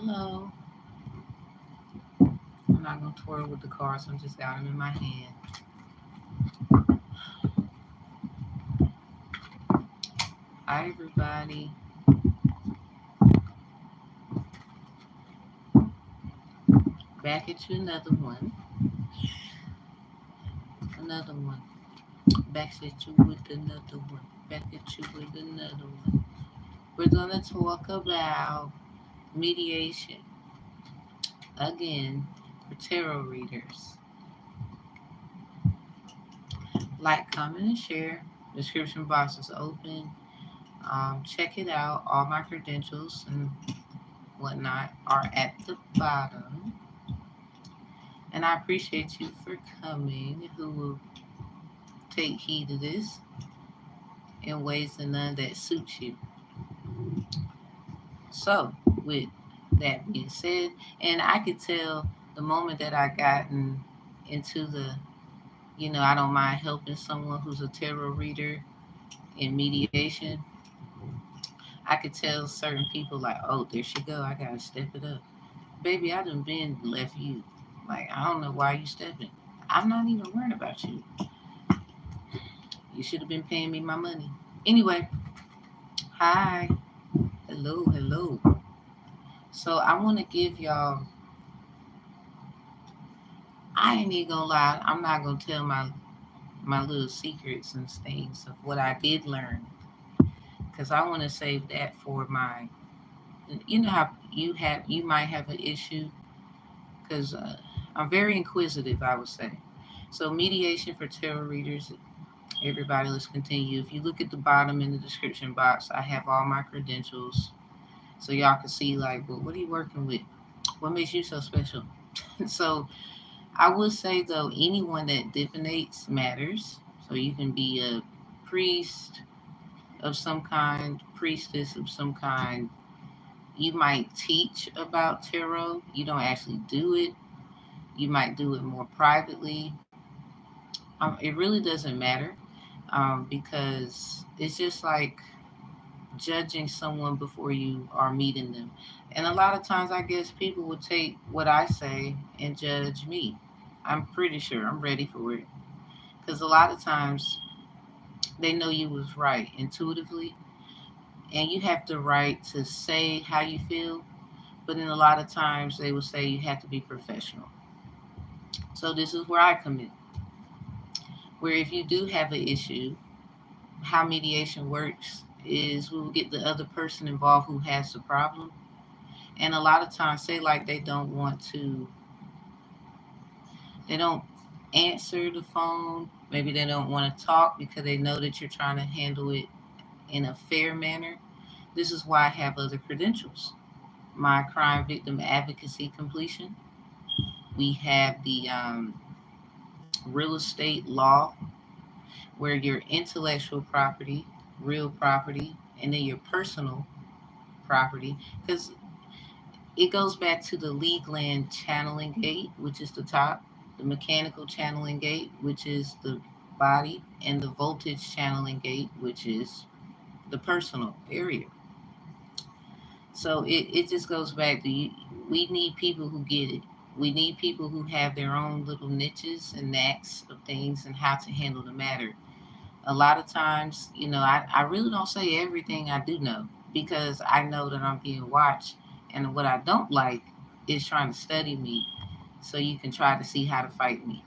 Hello. I'm not going to twirl with the cards. I'm just got them in my hand. Hi, everybody. Back at you another one. Another one. Back at you with another one. Back at you with another one. We're going to talk about mediation again for tarot readers. Like, comment, and share. Description box is open. Check it out. All my credentials and whatnot are at the bottom. And I appreciate you for coming who will take heed of this in ways and none that suits you. So, with that being said, and I could tell the moment that I gotten into the, I don't mind helping someone who's a tarot reader in mediation. I could tell certain people like, oh, there she go. I gotta step it up, baby. I done been left you. Like, I don't know why you stepping. I'm not even worried about you. You should have been paying me my money. Anyway, hi. Hello, hello. So I want to give y'all, I ain't even gonna lie, I'm not gonna tell my little secrets and things of what I did learn. Because I want to save that for my, how you might have an issue. Because I'm very inquisitive, I would say. So mediation for tarot readers, everybody, let's continue. If you look at the bottom in the description box, I have all my credentials. So y'all can see, like, well, what are you working with? What makes you so special? So I would say, though, anyone that divinates matters. So you can be a priest of some kind, priestess of some kind. You might teach about tarot. You don't actually do it. You might do it more privately. It really doesn't matter, because it's just like judging someone before you are meeting them. And a lot of times, I guess people will take what I say and judge me. I'm pretty sure I'm ready for it. Because a lot of times they know you was right intuitively, and you have the right to say how you feel. But then a lot of times they will say you have to be professional. So this is where I come in. Where if you do have an issue, how mediation works is we will get the other person involved who has the problem. And a lot of times say like they don't answer the phone. Maybe they don't want to talk because they know that you're trying to handle it in a fair manner. This is why I have other credentials. My crime victim advocacy completion. We have the real estate law, where your intellectual property, real property, and then your personal property, because it goes back to the lead land channeling gate, which is the top, the mechanical channeling gate, which is the body, and the voltage channeling gate, which is the personal area. So it just goes back to you. We need people who get it. We need people who have their own little niches and knacks of things and how to handle the matter. A lot of times, I really don't say everything I do know, because I know that I'm being watched. And what I don't like is trying to study me so you can try to see how to fight me.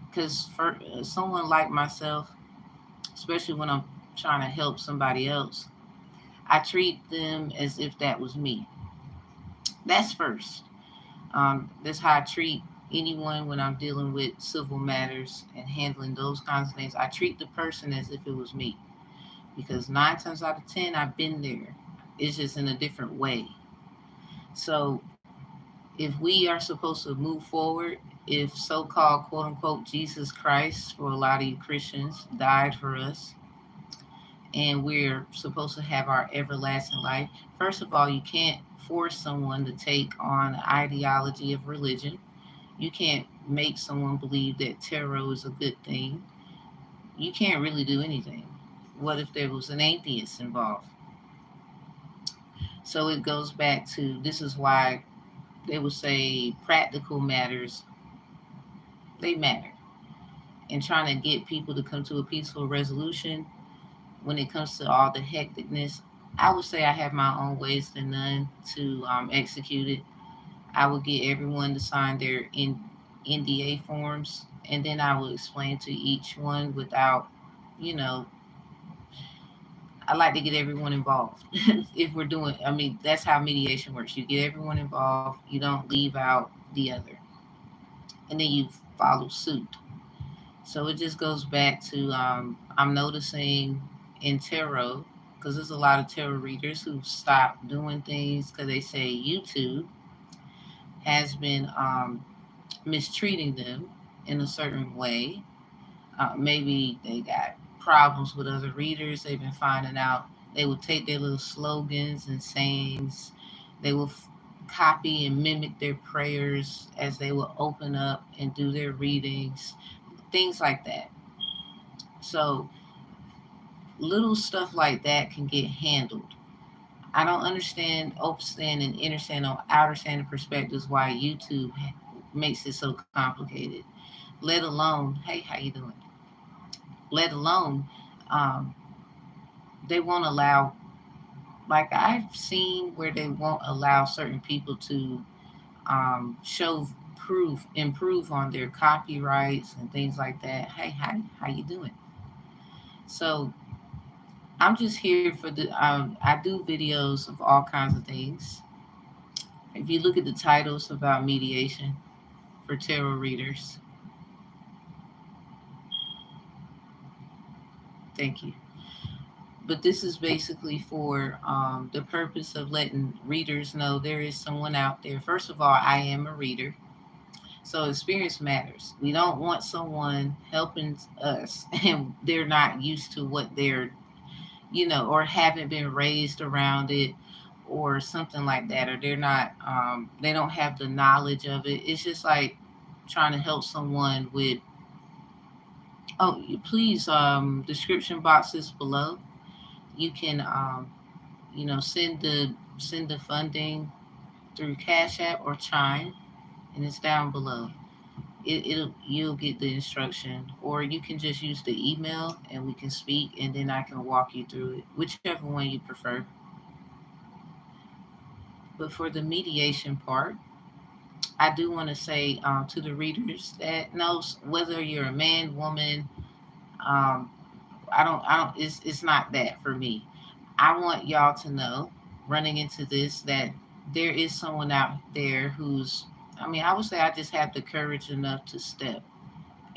Because for someone like myself, especially when I'm trying to help somebody else, I treat them as if that was me. That's first. That's how I treat anyone when I'm dealing with civil matters and handling those kinds of things. I treat the person as if it was me, because 9 times out of 10, I've been there. It's just in a different way. So if we are supposed to move forward, if so-called quote unquote Jesus Christ, for a lot of you Christians, died for us, and we're supposed to have our everlasting life, first of all, you can't force someone to take on the ideology of religion. You can't make someone believe that tarot is a good thing. You can't really do anything. What if there was an atheist involved? So it goes back to, this is why they would say practical matters, they matter. And trying to get people to come to a peaceful resolution when it comes to all the hecticness, I would say I have my own ways than none to execute it. I would get everyone to sign their NDA forms, and then I will explain to each one without, you know, I like to get everyone involved. If we're doing, I mean, that's how mediation works. You get everyone involved, you don't leave out the other, and then you follow suit. So it just goes back to I'm noticing in tarot, because there's a lot of tarot readers who stop doing things because they say YouTube has been mistreating them in a certain way. Maybe they got problems with other readers. They've been finding out they will take their little slogans and sayings. They will copy and mimic their prayers as they will open up and do their readings, things like that. So little stuff like that can get handled. I don't understand and understand on outer standard perspectives why YouTube makes it so complicated. Let alone, hey, how you doing? Let alone, um, they won't allow. Like I've seen where they won't allow certain people to show proof, improve on their copyrights and things like that. Hey, how you doing? So I'm just here for the. I do videos of all kinds of things. If you look at the titles about mediation for tarot readers, thank you. But this is basically for the purpose of letting readers know there is someone out there. First of all, I am a reader, so experience matters. We don't want someone helping us and they're not used to what they're, or haven't been raised around it or something like that, or they're not, they don't have the knowledge of it. It's just like trying to help someone with, oh, please, description boxes below. You can, send the funding through Cash App or Chime, and it's down below. You'll get the instruction, or you can just use the email and we can speak, and then I can walk you through it, whichever one you prefer. But for the mediation part, I do want to say to the readers that knows whether you're a man, woman, um, I don't. It's not that for me. I want y'all to know, running into this, that there is someone out there who's. I mean, I would say I just have the courage enough to step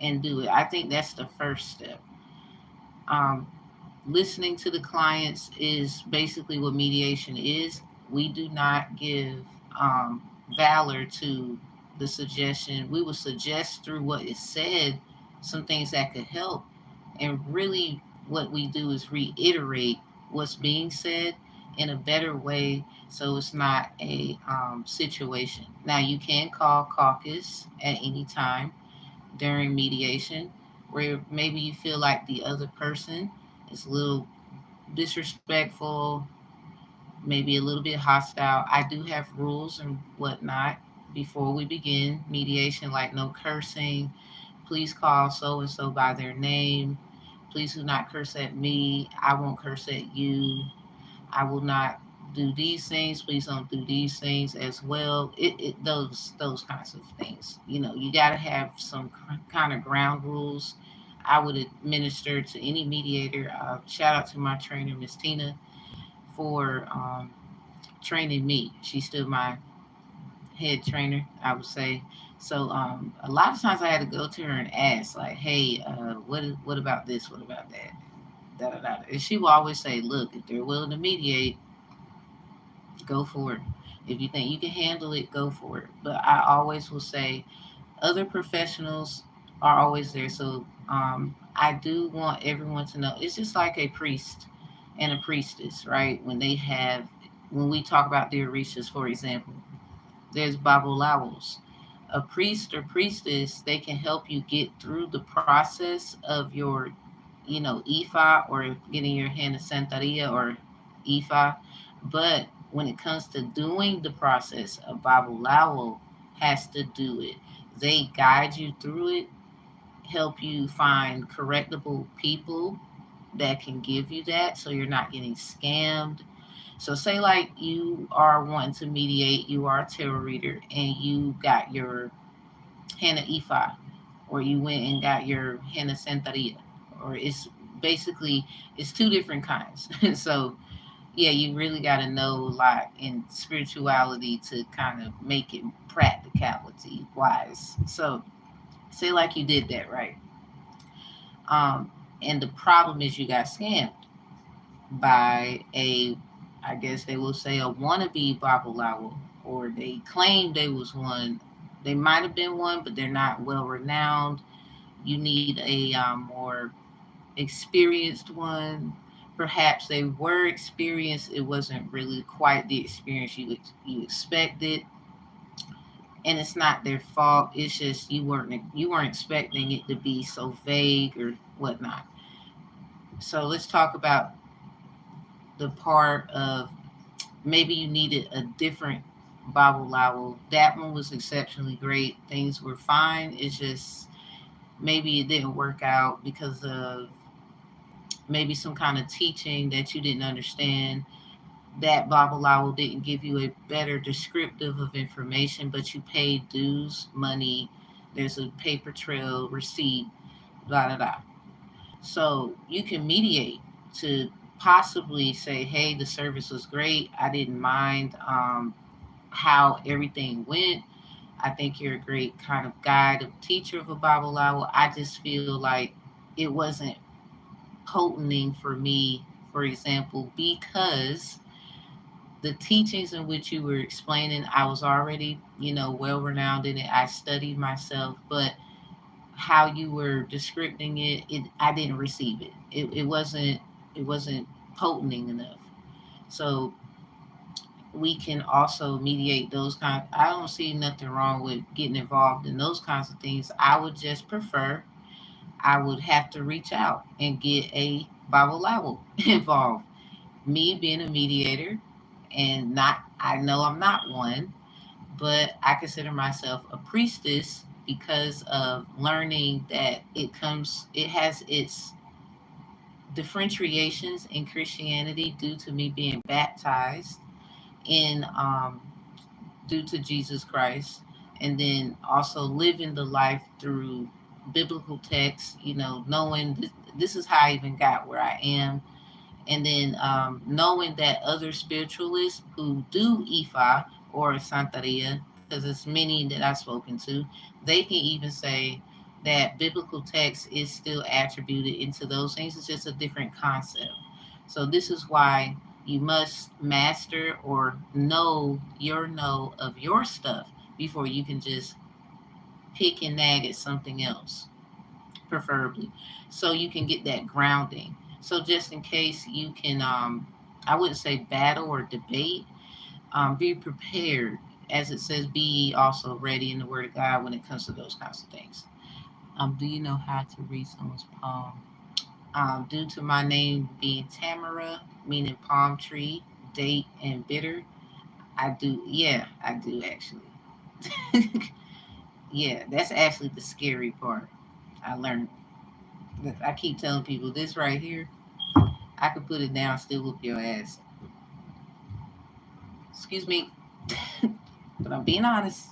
and do it. I think that's the first step. Um, Listening to the clients is basically what mediation is. We do not give um, valor to the suggestion. We will suggest through what is said some things that could help. And really, what we do is reiterate what's being said in a better way so it's not a situation. Now, you can call caucus at any time during mediation where maybe you feel like the other person is a little disrespectful, maybe a little bit hostile. I do have rules and whatnot before we begin mediation, like no cursing. Please call so and so by their name. Please do not curse at me. I won't curse at you. I will not do these things. Please don't do these things as well. Those kinds of things. You got to have some kind of ground rules. I would administer to any mediator. Shout out to my trainer, Miss Tina, for training me. She's still my head trainer, I would say. So a lot of times I had to go to her and ask, like, "Hey, what about this? What about that?" Da, da, da. And she will always say, "Look, if they're willing to mediate, go for it. If you think you can handle it, go for it." But I always will say, other professionals are always there. So I do want everyone to know it's just like a priest and a priestess, right? When we talk about the Orishas, for example, there's Babalawos. A priest or priestess, they can help you get through the process of your, Ifa, or getting your hand in Santeria or Ifa. But when it comes to doing the process, a Babalawo has to do it. They guide you through it, help you find correctable people that can give you that so you're not getting scammed. So say like you are wanting to mediate, you are a tarot reader and you got your henna ifa, or you went and got your henna santeria, or it's basically it's two different kinds. So yeah, you really got to know a lot in spirituality to kind of make it practicality wise. So say like you did that, right? And the problem is you got scammed by a, I guess they will say, a wannabe babalawo, or they claim they was one. They might have been one, but they're not well renowned. You need a more experienced one. Perhaps they were experienced. It wasn't really quite the experience you expected, and it's not their fault. It's just you weren't expecting it to be so vague or whatnot. So let's talk about the part of maybe you needed a different Bible Lowell. That one was exceptionally great. Things were fine. It's just maybe it didn't work out because of maybe some kind of teaching that you didn't understand. That Bible Lowell didn't give you a better descriptive of information, but you paid dues, money. There's a paper trail, receipt, blah, blah, blah. So you can mediate to possibly say, hey, the service was great. I didn't mind how everything went. I think you're a great kind of guide, a teacher of a Bible Bible. I just feel like it wasn't potenting for me, for example, because the teachings in which you were explaining, I was already, well renowned in it. I studied myself, but how you were describing it, I didn't receive it. It wasn't potenting enough. So we can also mediate those kind. I don't see nothing wrong with getting involved in those kinds of things. I would just prefer I would have to reach out and get a Bible Bible involved. Me being a mediator, and not, I know I'm not one, but I consider myself a priestess because of learning that it has its differentiations in Christianity due to me being baptized in due to Jesus Christ, and then also living the life through biblical texts. Knowing this is how I even got where I am, and then knowing that other spiritualists who do Ifa or Santeria, because it's many that I've spoken to, they can even say that biblical text is still attributed into those things. It's just a different concept. So this is why you must master or know of your stuff before you can just pick and nag at something else, preferably, so you can get that grounding. So just in case you can, I wouldn't say battle or debate, be prepared. As it says, be also ready in the Word of God when it comes to those kinds of things. Do you know how to read someone's palm? Due to my name being Tamara, meaning palm tree, date, and bitter, I do. Yeah, I do actually. Yeah, that's actually the scary part. I learned. I keep telling people this right here. I could put it down, still whoop your ass. Excuse me, but I'm being honest.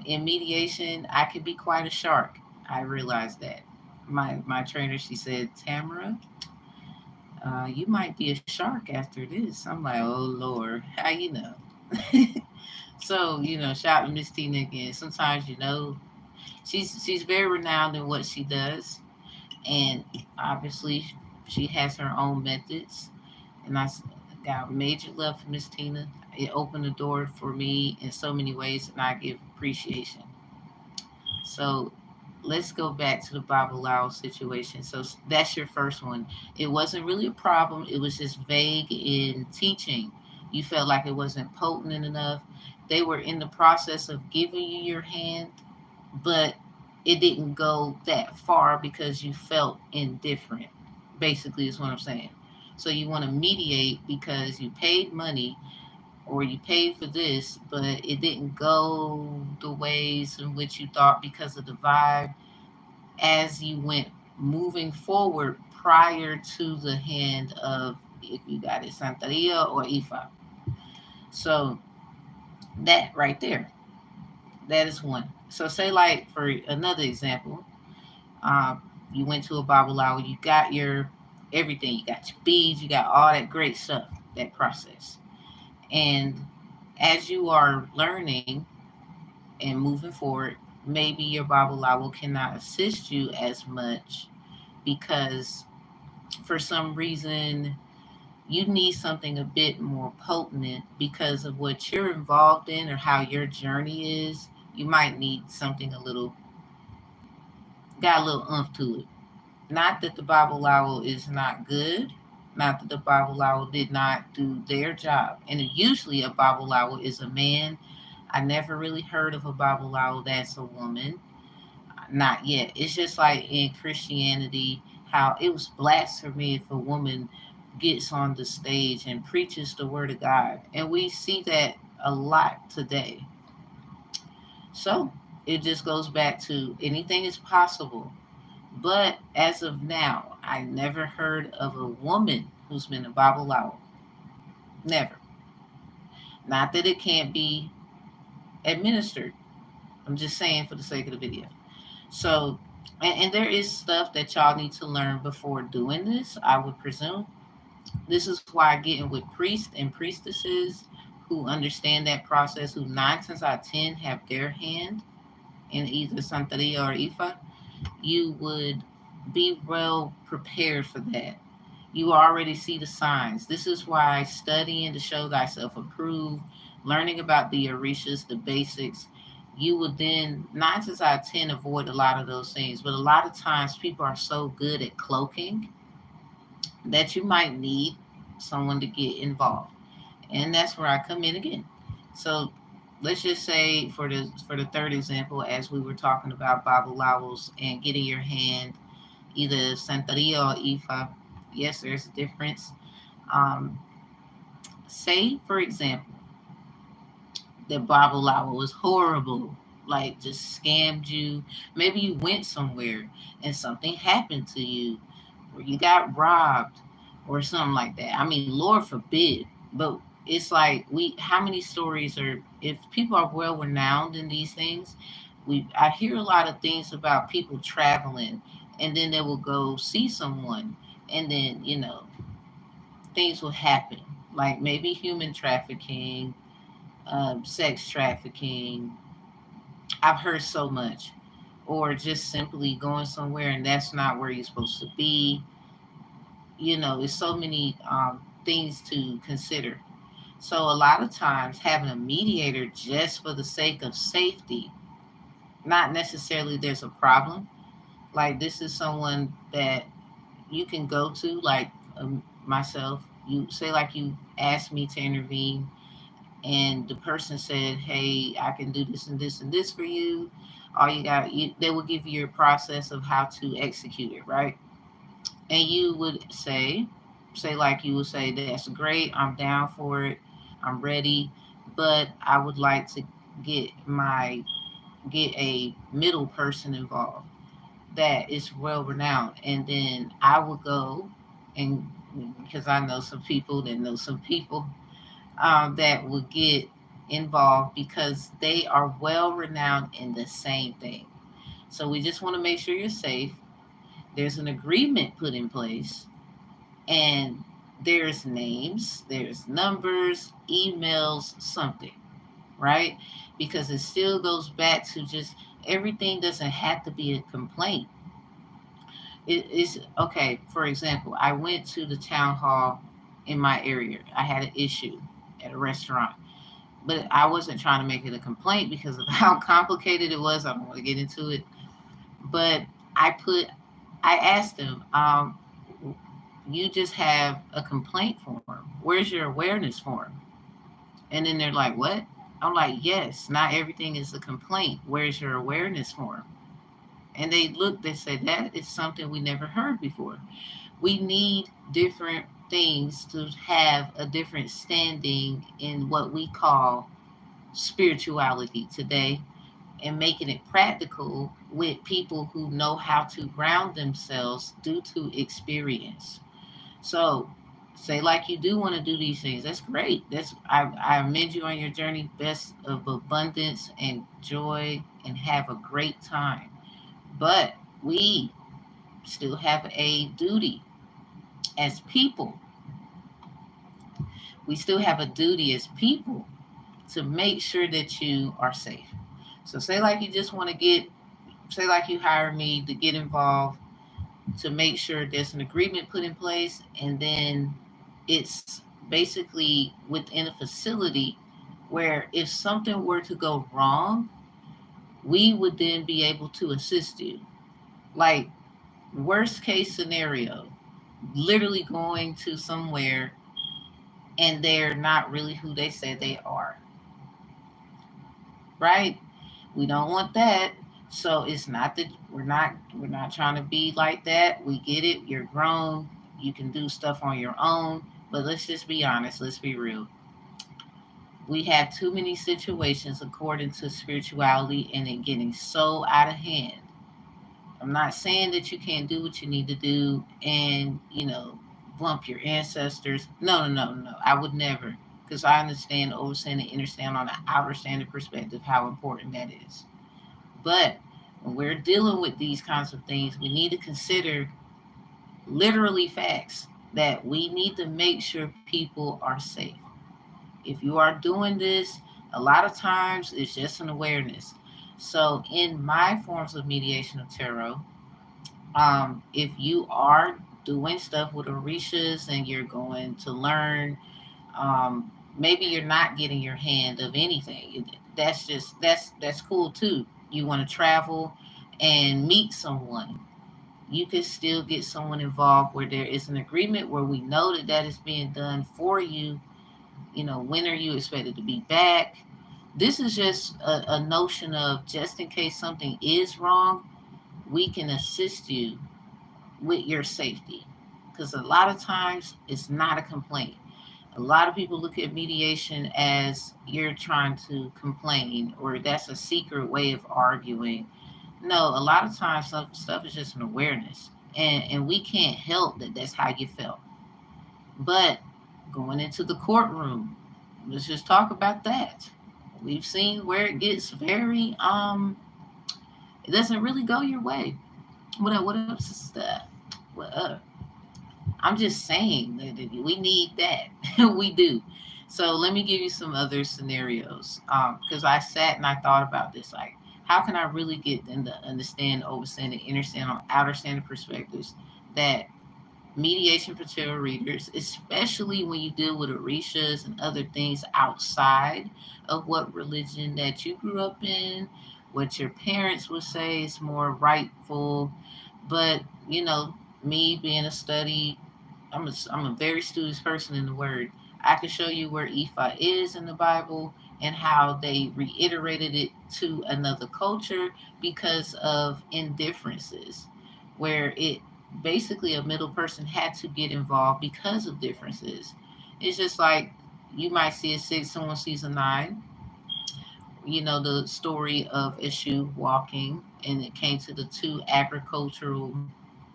In mediation, I could be quite a shark. I realized that. My trainer, she said, Tamara, you might be a shark after this. I'm like, oh Lord, how you know? So shout out to Miss Tina again. Sometimes she's very renowned in what she does, and obviously she has her own methods. And got major love for Miss Tina. It opened the door for me in so many ways, and I give appreciation. So let's go back to the Bible Lao situation. So that's your first one. It wasn't really a problem. It was just vague in teaching. You felt like it wasn't potent enough. They were in the process of giving you your hand, but it didn't go that far because you felt indifferent, basically, is what I'm saying. So you want to mediate because you paid money or you paid for this, but it didn't go the ways in which you thought because of the vibe as you went moving forward prior to the hand of, if you got it, Santeria or Ifa. So that right there, that is one. So say like for another example, you went to a Babalawo, you got your everything, you got your beads, you got all that great stuff, that process. And as you are learning and moving forward, maybe your Babalawo cannot assist you as much because for some reason you need something a bit more potent because of what you're involved in or how your journey is. You might need something a little, got a little oomph to it. Not that the Babalawo is not good, not that the Babalawo did not do their job. And usually a Babalawo is a man. I never really heard of a Babalawo that's a woman. Not yet. It's just like in Christianity, how it was blasphemy if a woman gets on the stage and preaches the word of God. And we see that a lot today. So it just goes back to anything is possible. But as of now, I never heard of a woman who's been a Babalawo. Never. Not that it can't be administered. I'm just saying for the sake of the video. So, and there is stuff that y'all need to learn before doing this, I would presume. This is why getting with priests and priestesses who understand that process, who 9 times out of 10 have their hand in either Santeria or Ifa, you would be well prepared for that. You already see the signs. This is why studying to show thyself approved, learning about the orishas, the basics, you would then 9 times out of 10 avoid a lot of those things. But a lot of times people are so good at cloaking that you might need someone to get involved. And that's where I come in again. So let's just say for the third example, as we were talking about Babalawos and getting your hand either Santeria or Ifa, yes, there's a difference. Um, say, for example, that Babalawo was horrible, like just scammed you. Maybe you went somewhere and something happened to you, or you got robbed, or something like that. I mean, Lord forbid. But it's like how many stories are, if people are well renowned in these things, I hear a lot of things about people traveling, and then they will go see someone, and then things will happen, like maybe human trafficking, sex trafficking. I've heard so much, or just simply going somewhere and that's not where you're supposed to be. There's so many things to consider. So a lot of times having a mediator just for the sake of safety, not necessarily there's a problem. Like this is someone that you can go to, like myself. You say like you asked me to intervene, and the person said, "Hey, I can do this and this and this for you." All you got, they will give you your process of how to execute it, right? And you would say like you would say, "That's great. I'm down for it. I'm ready, but I would like to get get a middle person involved that is well renowned." And then I would go and, because I know some people that know some people that will get involved because they are well renowned in the same thing. So we just want to make sure you're safe. There's an agreement put in place, and there's names, there's numbers, emails, something, right? Because it still goes back to just everything doesn't have to be a complaint. It is okay. For example, I went to the town hall in my area. I had an issue at a restaurant, but I wasn't trying to make it a complaint because of how complicated it was. I don't want to get into it, but I put, I asked them, you just have a complaint form. Where's your awareness form? And then they're like, what? I'm like, yes, not everything is a complaint. Where's your awareness form? And they said, that is something we never heard before. We need different things to have a different standing in what we call spirituality today, and making it practical with people who know how to ground themselves due to experience. So, say like you do want to do these things. That's great. I commend you on your journey. Best of abundance and joy, and have a great time. But we still have a duty as people. We still have a duty as people to make sure that you are safe. So, say like you just want to say like you hire me to get involved to make sure there's an agreement put in place, and then it's basically within a facility where if something were to go wrong, we would then be able to assist you. Like, worst case scenario, literally going to somewhere and they're not really who they say they are, right? We don't want that. So it's not that we're not trying to be like that. We get it. You're grown. You can do stuff on your own. But let's just be honest. Let's be real. We have too many situations according to spirituality and it getting so out of hand. I'm not saying that you can't do what you need to do and, bump your ancestors. No, no, no, no. I would never. Because I understand, overstand, and understand on an outer standard perspective how important that is. But when we're dealing with these kinds of things, we need to consider literally facts that we need to make sure people are safe. If you are doing this, a lot of times it's just an awareness. So, in my forms of mediation of tarot, if you are doing stuff with Orishas and you're going to learn, maybe you're not getting your hand of anything. That's cool too. You want to travel and meet someone. You could still get someone involved where there is an agreement where we know that that is being done for you. When are you expected to be back? This is just a notion of just in case something is wrong, we can assist you with your safety. Because a lot of times it's not a complaint. A lot of people look at mediation as you're trying to complain or that's a secret way of arguing. No, a lot of times some stuff is just an awareness. And we can't help that that's how you felt. But going into the courtroom, let's just talk about that. We've seen where it gets very it doesn't really go your way. What up, sister? What up? I'm just saying that we need that. We do. So let me give you some other scenarios. Because I sat and I thought about this. Like, how can I really get them to understand, overstand, and understand on outer standard perspectives that mediation for tarot readers, especially when you deal with orishas and other things outside of what religion that you grew up in, what your parents would say is more rightful. But, me being a study, I'm a very studious person in the word. I can show you where Ifa is in the Bible and how they reiterated it to another culture because of indifferences, where it basically a middle person had to get involved because of differences. It's just like you might see a six, someone sees a nine. The story of Eshu walking, and it came to the two agricultural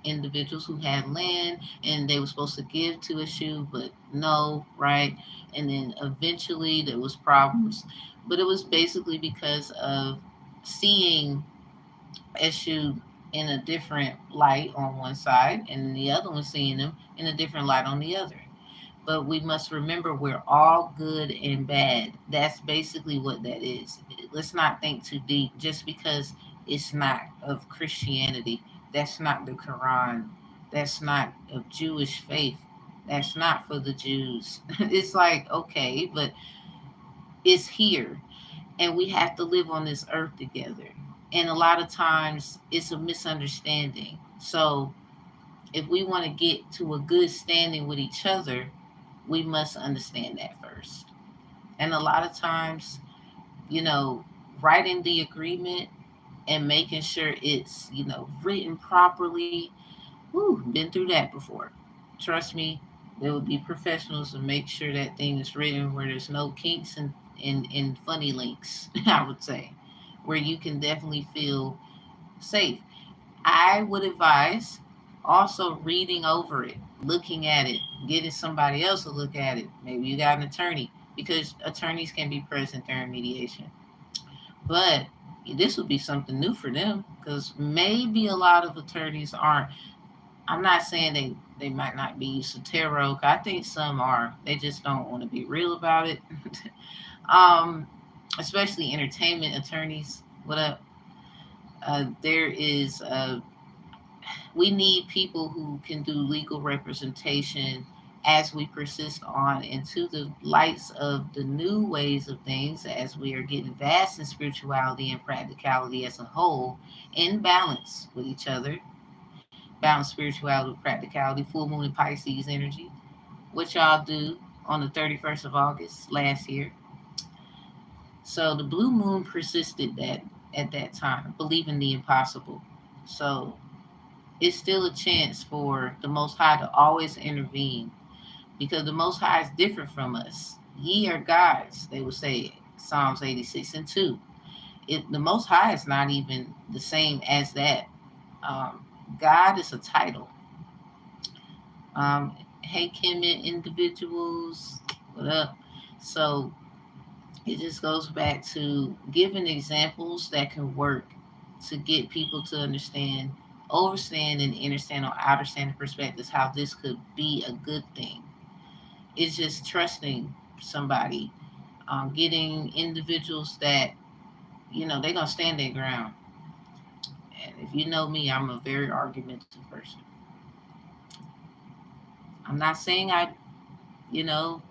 individuals who had land and they were supposed to give to Eshu, but no, right? And then eventually there was problems, but it was basically because of seeing Eshu in a different light on one side and the other one seeing him in a different light on the other. But we must remember we're all good and bad. That's basically what that is. Let's not think too deep just because it's not of Christianity. That's not the Quran. That's not of Jewish faith. That's not for the Jews. It's like, okay, but it's here. And we have to live on this earth together. And a lot of times it's a misunderstanding. So if we want to get to a good standing with each other, we must understand that first. And a lot of times, writing the agreement and making sure it's, written properly. Whew, been through that before. Trust me, There would be professionals to make sure that thing is written where there's no kinks and funny links, I would say, where you can definitely feel safe. I would advise also reading over it, looking at it, getting somebody else to look at it. Maybe you got an attorney, because attorneys can be present during mediation. But this would be something new for them, because maybe a lot of attorneys aren't. I'm not saying they might not be used to tarot. I think some are. They just don't want to be real about it. um, Especially entertainment attorneys. What up? There is we need people who can do legal representation as we persist on into the lights of the new ways of things, as we are getting vast in spirituality and practicality as a whole, in balance with each other. Balance spirituality with practicality, full moon and Pisces energy. What y'all do on the 31st of August last year. So the blue moon persisted that at that time, believing the impossible. So it's still a chance for the Most High to always intervene, because the Most High is different from us. Ye are gods, they would say, Psalms 86 and 2. The Most High is not even the same as that. Um, God is a title. Hey, Kemet individuals, what up? So it just goes back to giving examples that can work to get people to understand, overstand, and understand or understand the perspectives how this could be a good thing. It's just trusting somebody, getting individuals that they're gonna stand their ground. And if you know me, I'm a very argumentative person. I'm not saying I, you know,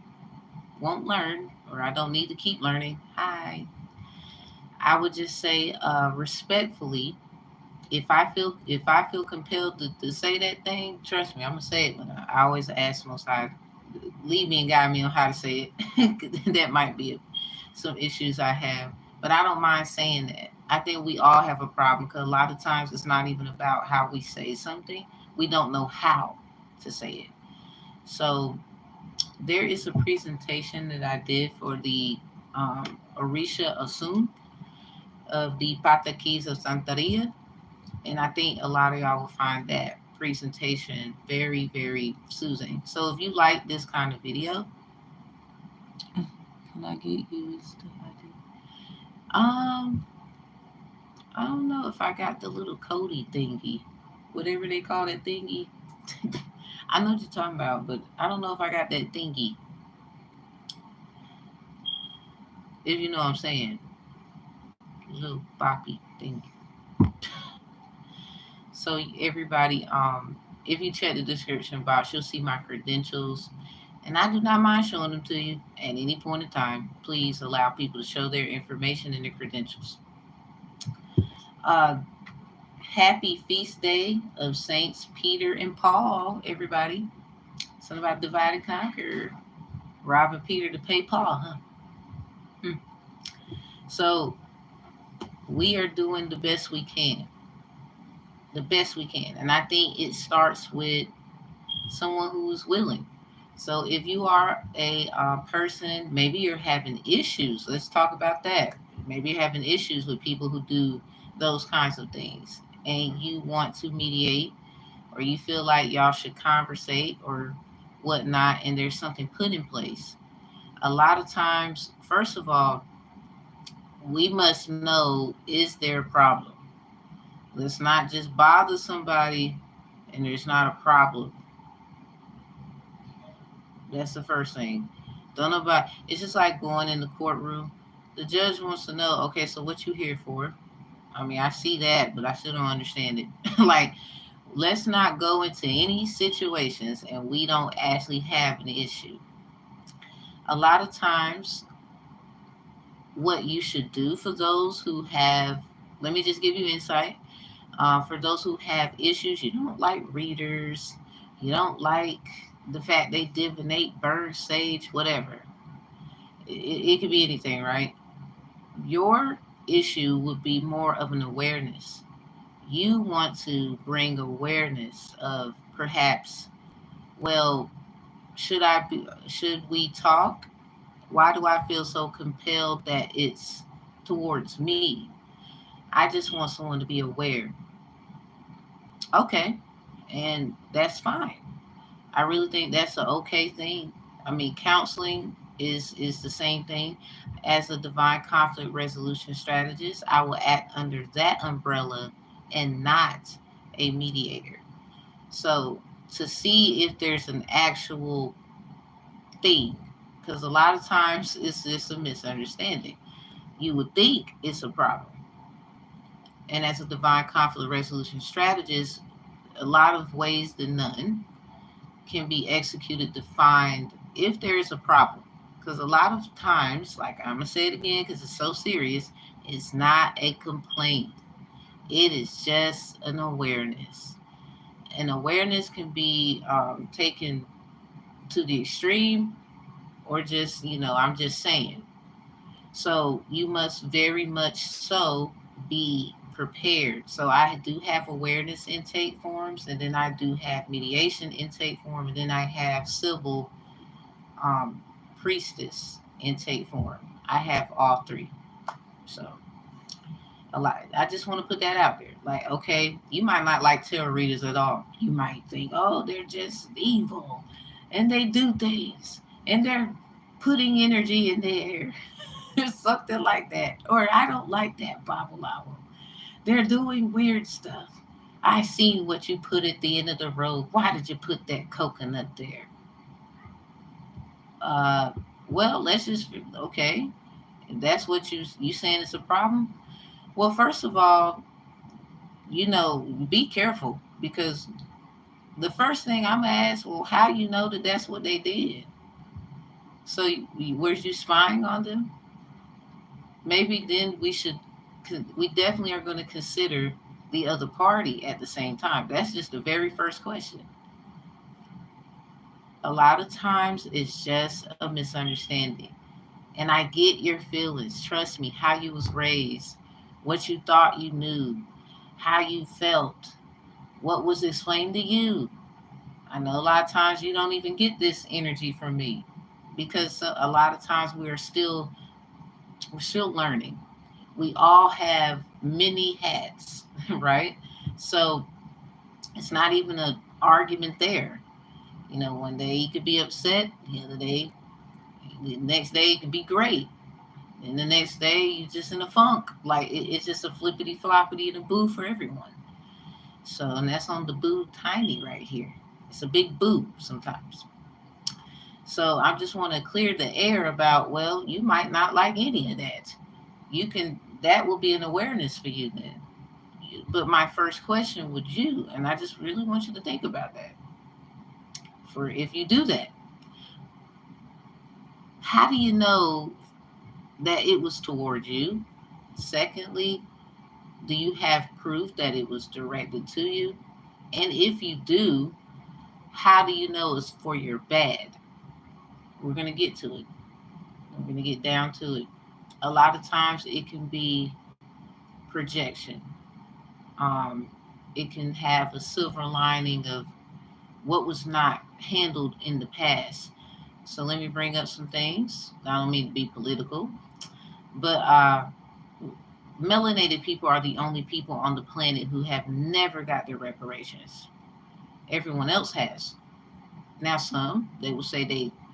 won't learn or I don't need to keep learning. I would just say respectfully, if I feel compelled to say that thing, trust me, I'm gonna say it. But I always ask Most High, lead me and guide me on how to say it. That might be some issues I have, but I don't mind saying that. I think we all have a problem, because a lot of times it's not even about how we say something. We don't know how to say it. So there is a presentation that I did for the Orisha Asun of the Patakis of Santeria. And I think a lot of y'all will find that presentation very, very soothing. So if you like this kind of video, can I get used to ID? I don't know if I got the little Cody thingy, whatever they call that thingy. I know what you're talking about, but I don't know if I got that thingy. If you know what I'm saying, little boppy thing. So everybody, if you check the description box, you'll see my credentials, and I do not mind showing them to you at any point in time. Please allow people to show their information and their credentials. Uh, Happy feast day of Saints Peter and Paul, everybody. Something about divide and conquer. Robbing Peter to pay Paul, huh? Hmm. So we are doing the best we can. The best we can. And I think it starts with someone who's willing. So if you are a person, maybe you're having issues. Let's talk about that. Maybe you're having issues with people who do those kinds of things, and you want to mediate, or you feel like y'all should conversate or whatnot, and there's something put in place. A lot of times, first of all, we must know, is there a problem? Let's not just bother somebody and there's not a problem. That's the first thing. Don't nobody. It's just like going in the courtroom. The judge wants to know, okay, so what you here for? I mean, I see that, but I still don't understand it. Like, let's not go into any situations and we don't actually have an issue. A lot of times, what you should do for those who have, let me just give you insight. For those who have issues, you don't like readers, you don't like the fact they divinate, burn sage, whatever. It could be anything, right? Your issue would be more of an awareness. You want to bring awareness of perhaps, well, should we talk? Why do I feel so compelled that it's towards me? I just want someone to be aware. Okay, and that's fine. I really think that's an okay thing. I mean, counseling is the same thing. As a divine conflict resolution strategist, I will act under that umbrella and not a mediator. So to see if there's an actual thing, because a lot of times it's just a misunderstanding. You would think it's a problem. And as a divine conflict resolution strategist, a lot of ways than none can be executed to find if there is a problem. Because a lot of times, like I'm going to say it again because it's so serious, it's not a complaint. It is just an awareness. And awareness can be taken to the extreme or just, I'm just saying. So you must very much so be prepared. So I do have awareness intake forms, and then I do have mediation intake form, and then I have civil um, priestess intake form. I have all three. So a lot. I just want to put that out there. Like, okay, you might not like tarot readers at all. You might think, oh, they're just evil, and they do things, and they're putting energy in there, something like that. Or I don't like that Bible hour. They're doing weird stuff. I seen what you put at the end of the road. Why did you put that coconut there? Uh, well, let's just okay. If that's what you saying it's a problem. Well, first of all, be careful because the first thing I'm gonna ask, well, how you know that that's what they did? So, where's you spying on them? Maybe then we definitely are going to consider the other party at the same time. That's just the very first question. A lot of times it's just a misunderstanding. And I get your feelings. Trust me, how you was raised, what you thought you knew, how you felt, what was explained to you. I know a lot of times you don't even get this energy from me because a lot of times we're still learning. We all have many hats, right? So it's not even an argument there. One day you could be upset, the next day it could be great, and the next day you're just in a funk. Like it's just a flippity floppity and a boo for everyone. So, and that's on the boo tiny right here. It's a big boo sometimes. So I just want to clear the air about, well, you might not like any of that. That will be an awareness for you then. But my first question would you, and I just really want you to think about that. For if you do that, how do you know that it was toward you? Secondly, do you have proof that it was directed to you? And if you do, how do you know it's for your bad? We're going to get to it. We're going to get down to it. A lot of times it can be projection. Um, it can have a silver lining of what was not handled in the past. So let me bring up some things. I don't mean to be political, but melanated people are the only people on the planet who have never got their reparations. Everyone else has. Now some they will say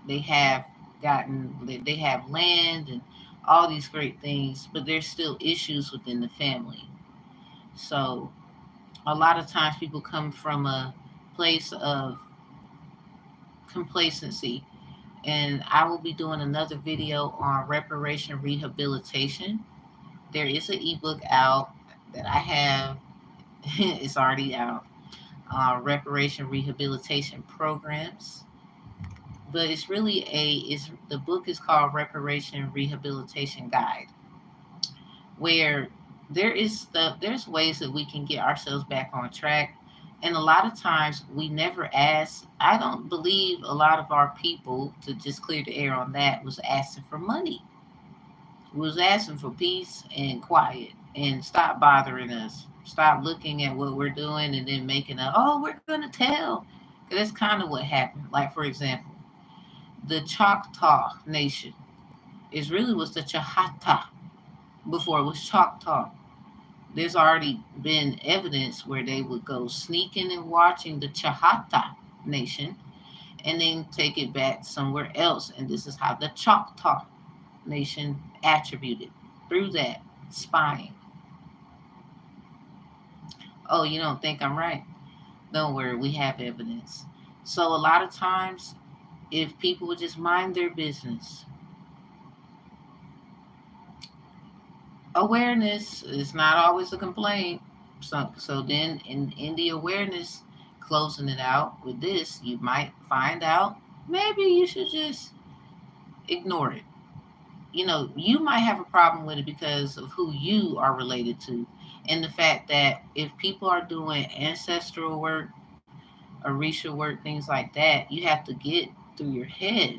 they have they have land and all these great things, but there's still issues within the family. So a lot of times people come from a place of complacency, and I will be doing another video on reparation rehabilitation. There is an ebook out that I have. It's already out. Reparation rehabilitation programs, but it's really is the book is called Reparation Rehabilitation Guide, where there's ways that we can get ourselves back on track. And a lot of times we never ask. I don't believe a lot of our people, to just clear the air on that, was asking for money. We was asking for peace and quiet and stop bothering us. Stop looking at what we're doing and then making a, oh, we're gonna tell. That's kind of what happened. Like, for example, The Choctaw Nation is really was the Chahata before it was Choctaw. There's already been evidence where they would go sneaking and watching the Chahata Nation and then take it back somewhere else. And this is how the Choctaw Nation attributed through that spying. Oh, you don't think I'm right? Don't worry, we have evidence. So a lot of times, if people would just mind their business, awareness is not always a complaint. So then in the awareness, closing it out with this, you might find out maybe you should just ignore it. You know, you might have a problem with it because of who you are related to. And the fact that if people are doing ancestral work, Orisha work, things like that, you have to get through your head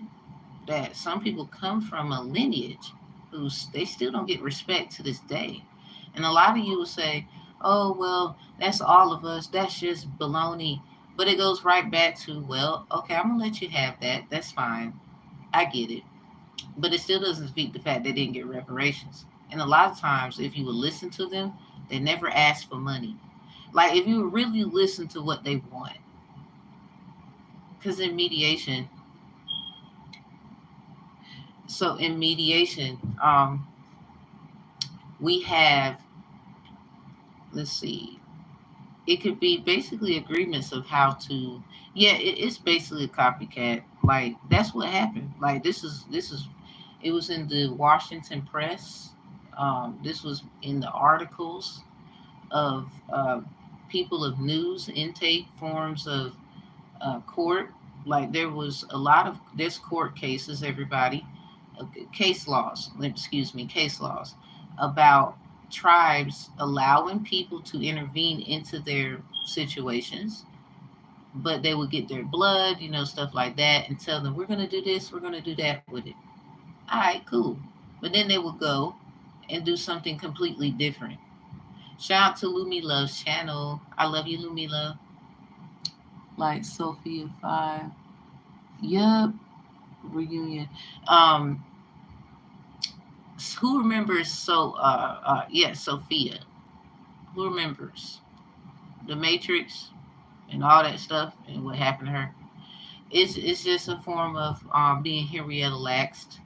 that some people come from a lineage they still don't get respect to this day. And a lot of you will say, oh, well, that's all of us. That's just baloney. But it goes right back to, well, okay, I'm going to let you have that. That's fine. I get it. But it still doesn't defeat the fact they didn't get reparations. And a lot of times, if you would listen to them, they never ask for money. Like, if you really listen to what they want. Because in mediation, we have, let's see, it could be basically agreements of how to, yeah, it's basically a copycat. Like, that's what happened. Like, it was in the Washington Press. This was in the articles of people of news intake forms of court. Like, there's court cases, everybody, case laws about tribes allowing people to intervene into their situations, but they would get their blood, stuff like that, and tell them, we're going to do this, we're going to do that with it. All right, cool. But then they would go and do something completely different. Shout out to Lumi Love's channel. I love you, Lumi Love. Like Sophia 5. Yup. Reunion. Who remembers Sophia? Who remembers the Matrix and all that stuff and what happened to her? It's just a form of being Henrietta Laxed.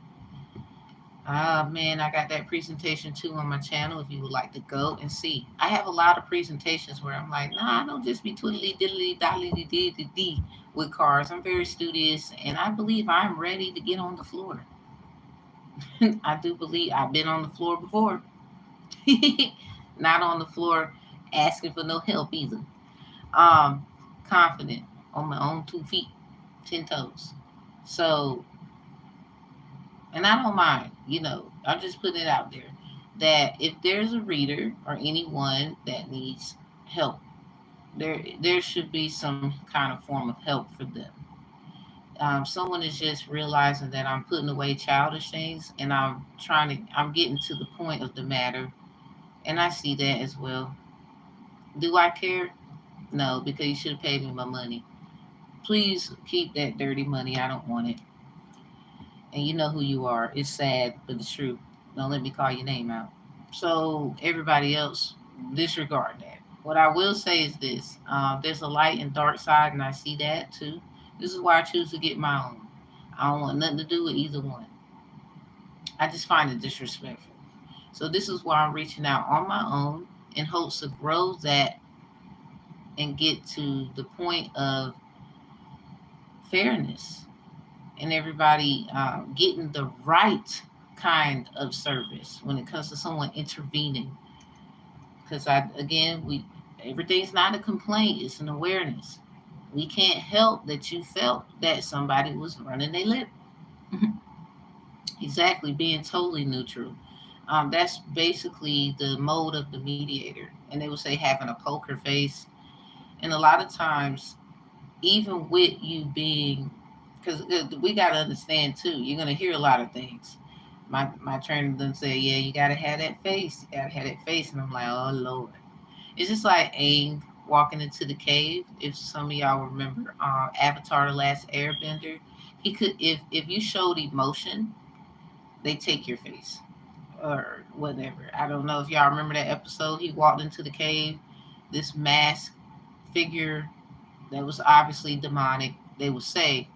Man, I got that presentation too on my channel if you would like to go and see. I have a lot of presentations where I'm like, nah, I don't just be twiddly diddly doddly dee dee with cards. I'm very studious and I believe I'm ready to get on the floor. I do believe I've been on the floor before. Not on the floor asking for no help either. Confident on my own 2 feet, 10 toes. So, and I don't mind, I'm just putting it out there that if there's a reader or anyone that needs help, there should be some kind of form of help for them. Someone is just realizing that I'm putting away childish things and I'm getting to the point of the matter. And I see that as well. Do I care? No, because you should have paid me my money. Please keep that dirty money. I don't want it. And you know who you are. It's sad, but it's true. Don't let me call your name out. So everybody else, disregard that. What I will say is this. There's a light and dark side, and I see that too. This is why I choose to get my own. I don't want nothing to do with either one. I just find it disrespectful. So this is why I'm reaching out on my own in hopes to grow that and get to the point of fairness and everybody getting the right kind of service when it comes to someone intervening. Because everything's not a complaint, it's an awareness. We can't help that you felt that somebody was running their lip. Exactly, being totally neutral. That's basically the mode of the mediator. And they would say having a poker face. And a lot of times, even with you being, because we got to understand too, you're going to hear a lot of things. My trainer then say, yeah, you got to have that face. You got to have that face. And I'm like, oh, Lord. It's just like Aang walking into the cave. If some of y'all remember Avatar: The Last Airbender, He could, if you showed emotion, they take your face or whatever. I don't know if y'all remember that episode. He walked into the cave, this masked figure that was obviously demonic, they would say,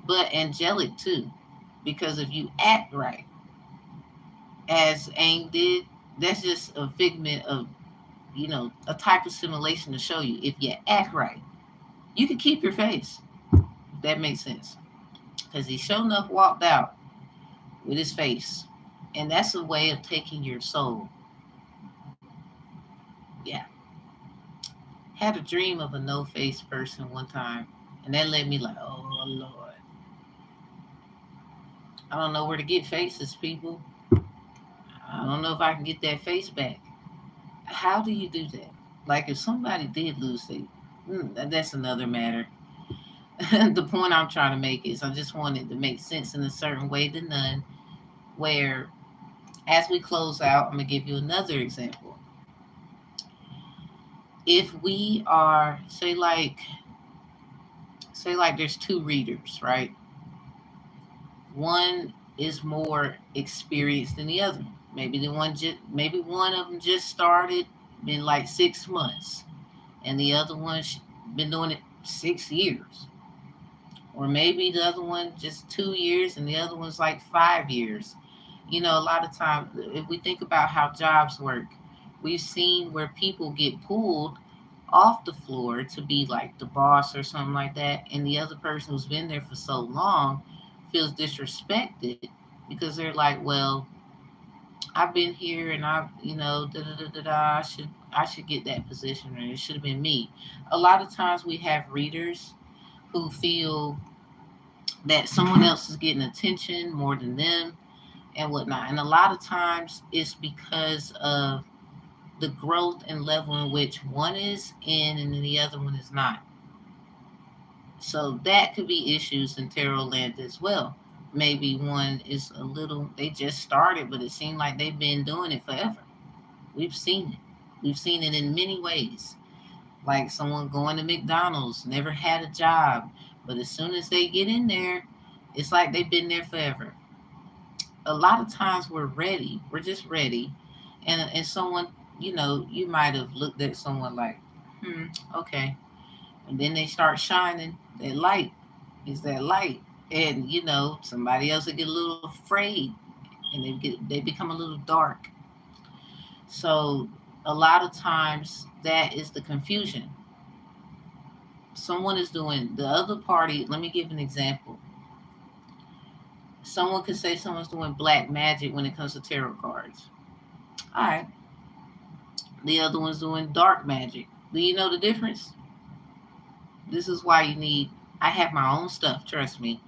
but angelic too. Because if you act right, as Aang did, that's just a figment of, a type of simulation to show you. If you act right, you can keep your face. If that makes sense. Because he sure enough walked out with his face. And that's a way of taking your soul. Yeah. Had a dream of a no-face person one time. And that led me like, oh, Lord. I don't know where to get faces, people. I don't know if I can get that face back. How do you do that? Like if somebody did lose that's another matter. The point I'm trying to make is I just wanted to make sense in a certain way to none. Where, as we close out, I'm gonna give you another example. If we are say like there's two readers, right? One is more experienced than the other. Maybe one of them just started, been like 6 months, and the other one's been doing it 6 years. Or maybe the other one just 2 years and the other one's like 5 years. A lot of times, if we think about how jobs work, we've seen where people get pulled off the floor to be like the boss or something like that, and the other person who's been there for so long feels disrespected because they're like, well, I've been here and I've, da da da da da. I should get that position, or it should have been me. A lot of times we have readers who feel that someone else is getting attention more than them and whatnot. And a lot of times it's because of the growth and level in which one is in and then the other one is not. So that could be issues in tarot land as well. Maybe one is they just started, but it seemed like they've been doing it forever. We've seen it. We've seen it in many ways. Like someone going to McDonald's, never had a job, but as soon as they get in there, it's like they've been there forever. A lot of times we're ready. We're just ready. And someone, you might have looked at someone like, okay. And then they start shining. That light is that light. And, somebody else will get a little afraid and they become a little dark. So a lot of times that is the confusion. Someone is doing the other party. Let me give an example. Someone could say someone's doing black magic when it comes to tarot cards. All right. The other one's doing dark magic. Do you know the difference? This is why I have my own stuff, trust me.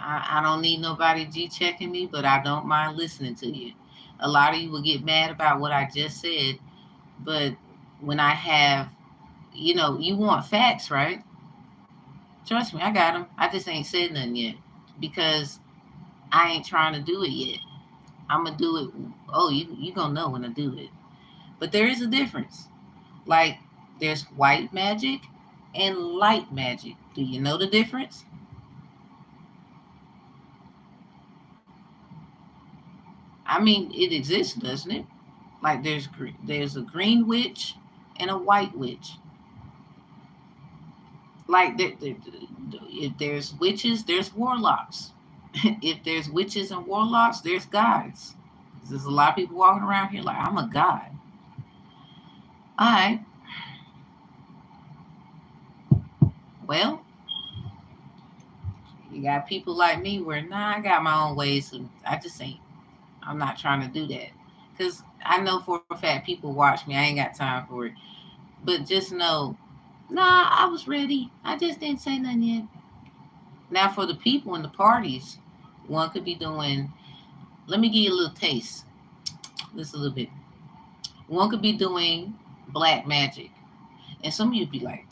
I don't need nobody G-checking me, but I don't mind listening to you. A lot of you will get mad about what I just said, but when I have, you want facts, right? Trust me, I got them. I just ain't said nothing yet because I ain't trying to do it yet. I'm going to do it. Oh, you going to know when I do it. But there is a difference. Like, there's white magic and light magic. Do you know the difference? I mean, it exists, doesn't it? Like, there's a green witch and a white witch. Like, if there's witches, there's warlocks. If there's witches and warlocks, there's gods. There's a lot of people walking around here like, I'm a god. All right. Well, you got people like me where, I got my own ways. I'm not trying to do that. Because I know for a fact people watch me. I ain't got time for it. But just know, I was ready. I just didn't say nothing yet. Now, for the people in the parties, one could be doing, let me give you a little taste. Just a little bit. One could be doing black magic. And some of you be like,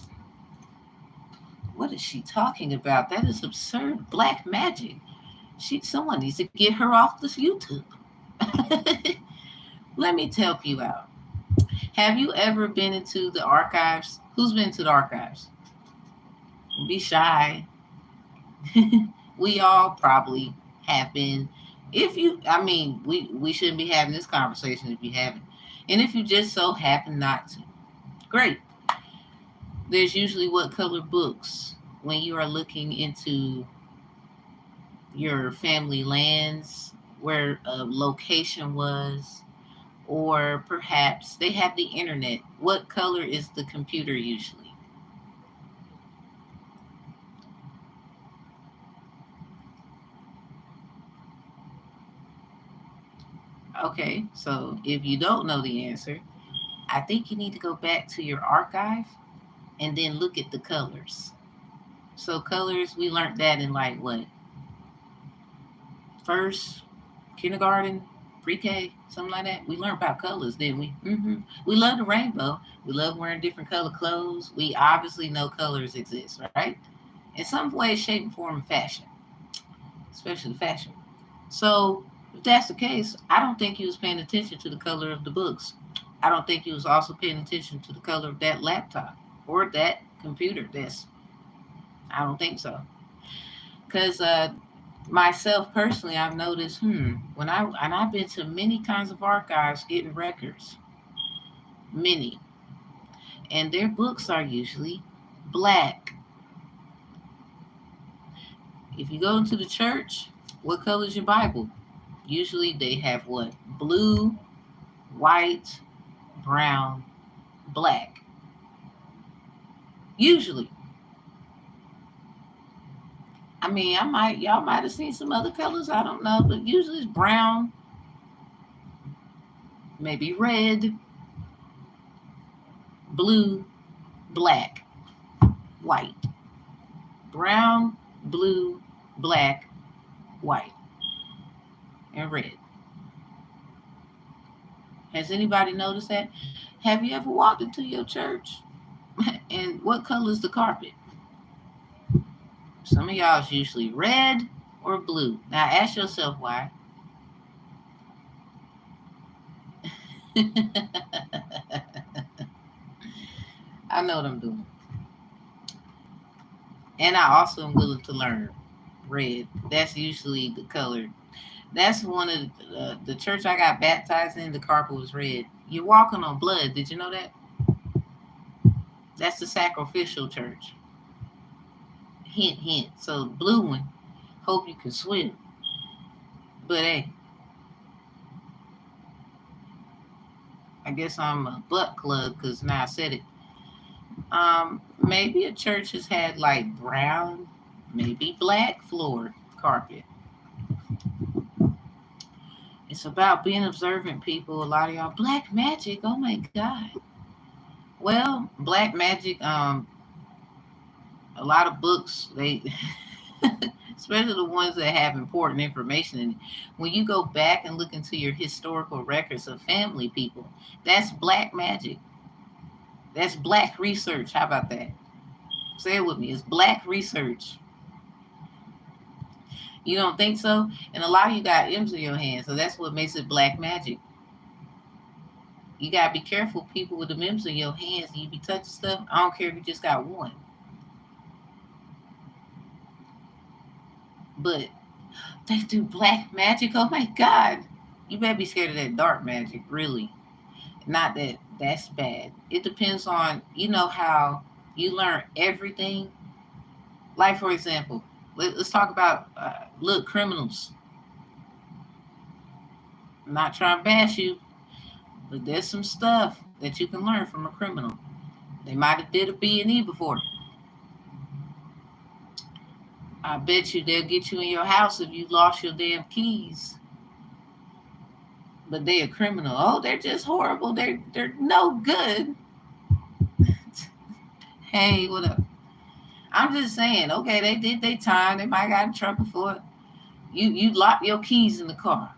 what is she talking about? That is absurd. Black magic. Someone needs to get her off this YouTube. Let me help you out. Have you ever been into the archives? Who's been to the archives? Don't be shy. We all probably have been. If you, I mean, we shouldn't be having this conversation if you haven't. And if you just so happen not to, great. There's usually what color books when you are looking into your family lands, where a location was, or perhaps they have the internet. What color is the computer usually? Okay, so if you don't know the answer, I think you need to go back to your archive and then look at the colors. So colors, we learned that in like what? First, kindergarten, pre-K, something like that. We learned about colors, didn't we? We love the rainbow. We love wearing different color clothes. We obviously know colors exist, right? In some way, shape, and form, and fashion, especially fashion. So if that's the case, I don't think he was paying attention to the color of the books. I don't think he was also paying attention to the color of that laptop or that computer desk. I don't think so. Because myself personally, I've noticed, and I've been to many kinds of archives getting records, many, and their books are usually black. If you go into the church, what color is your Bible? Usually they have what? Blue, white, brown, black. Usually. I mean, y'all might have seen some other colors, I don't know, but usually it's brown, maybe red, blue, black, white. Brown, blue, black, white, and red. Has anybody noticed that? Have you ever walked into your church and what color is the carpet? Some of y'all is usually red or blue. Now ask yourself why. I know what I'm doing. And I also am willing to learn. Red. That's usually the color. That's one of the church I got baptized in. The carpet was red. You're walking on blood. Did you know that? That's the sacrificial church. Hint, hint. So blue one. Hope you can swim. But hey, I guess I'm a butt plug because now I said it. Maybe a church has had like brown, maybe black floor carpet. It's about being observant, people. A lot of y'all, black magic. Oh my god. Well, black magic. A lot of books they, especially the ones that have important information in it. When you go back and look into your historical records of family people, that's black magic. That's black research. How about that? Say it with me. It's black research. You don't think so? And a lot of you got M's in your hands, so that's what makes it black magic. You gotta be careful, people with the M's in your hands, and you be touching stuff. I don't care if you just got one. But they do black magic. Oh my god. You better be scared of that dark magic, really. Not that that's bad. It depends on, how you learn everything. Like, for example, let's talk about, look, criminals. I'm not trying to bash you, but there's some stuff that you can learn from a criminal. They might have did a B&E before. I bet you they'll get you in your house if you lost your damn keys. But they a criminal. Oh, they're just horrible. They're no good. Hey, what up? I'm just saying, okay, they did their time. They might got in trouble for it. You lock your keys in the car.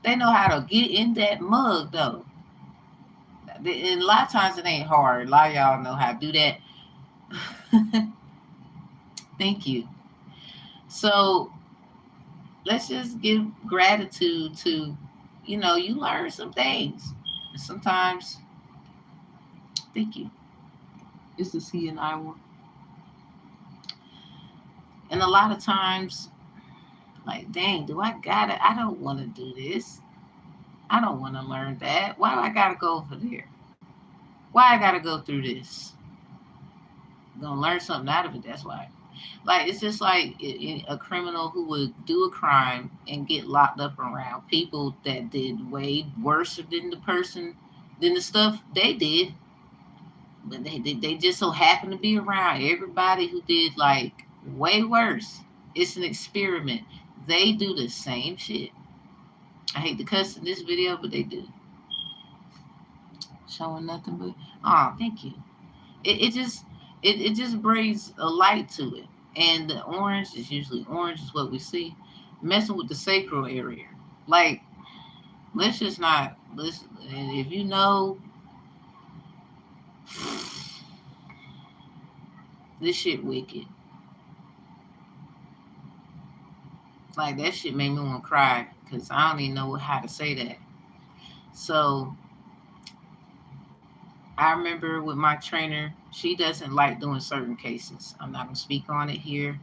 They know how to get in that mug though. And a lot of times it ain't hard. A lot of y'all know how to do that. Thank you. So let's just give gratitude to, you learn some things. Sometimes, thank you. It's the C and I one. And a lot of times Like, dang, do I gotta? I don't want to do this. I don't want to learn that. Why do I gotta go over there? Why I gotta go through this? I'm gonna learn something out of it. That's why. Like, it's just like a criminal who would do a crime and get locked up around people that did way worse than than the stuff they did. But they just so happen to be around everybody who did like way worse. It's an experiment. They do the same shit. I hate to cuss in this video, but they do. Showing nothing but, oh, thank you. It just brings a light to it. And the orange is usually orange is what we see. Messing with the sacral area. Like, let's just not listen. And if you know this shit wicked. Like, that shit made me want to cry because I don't even know how to say that. So I remember with my trainer, she doesn't like doing certain cases. I'm not going to speak on it here.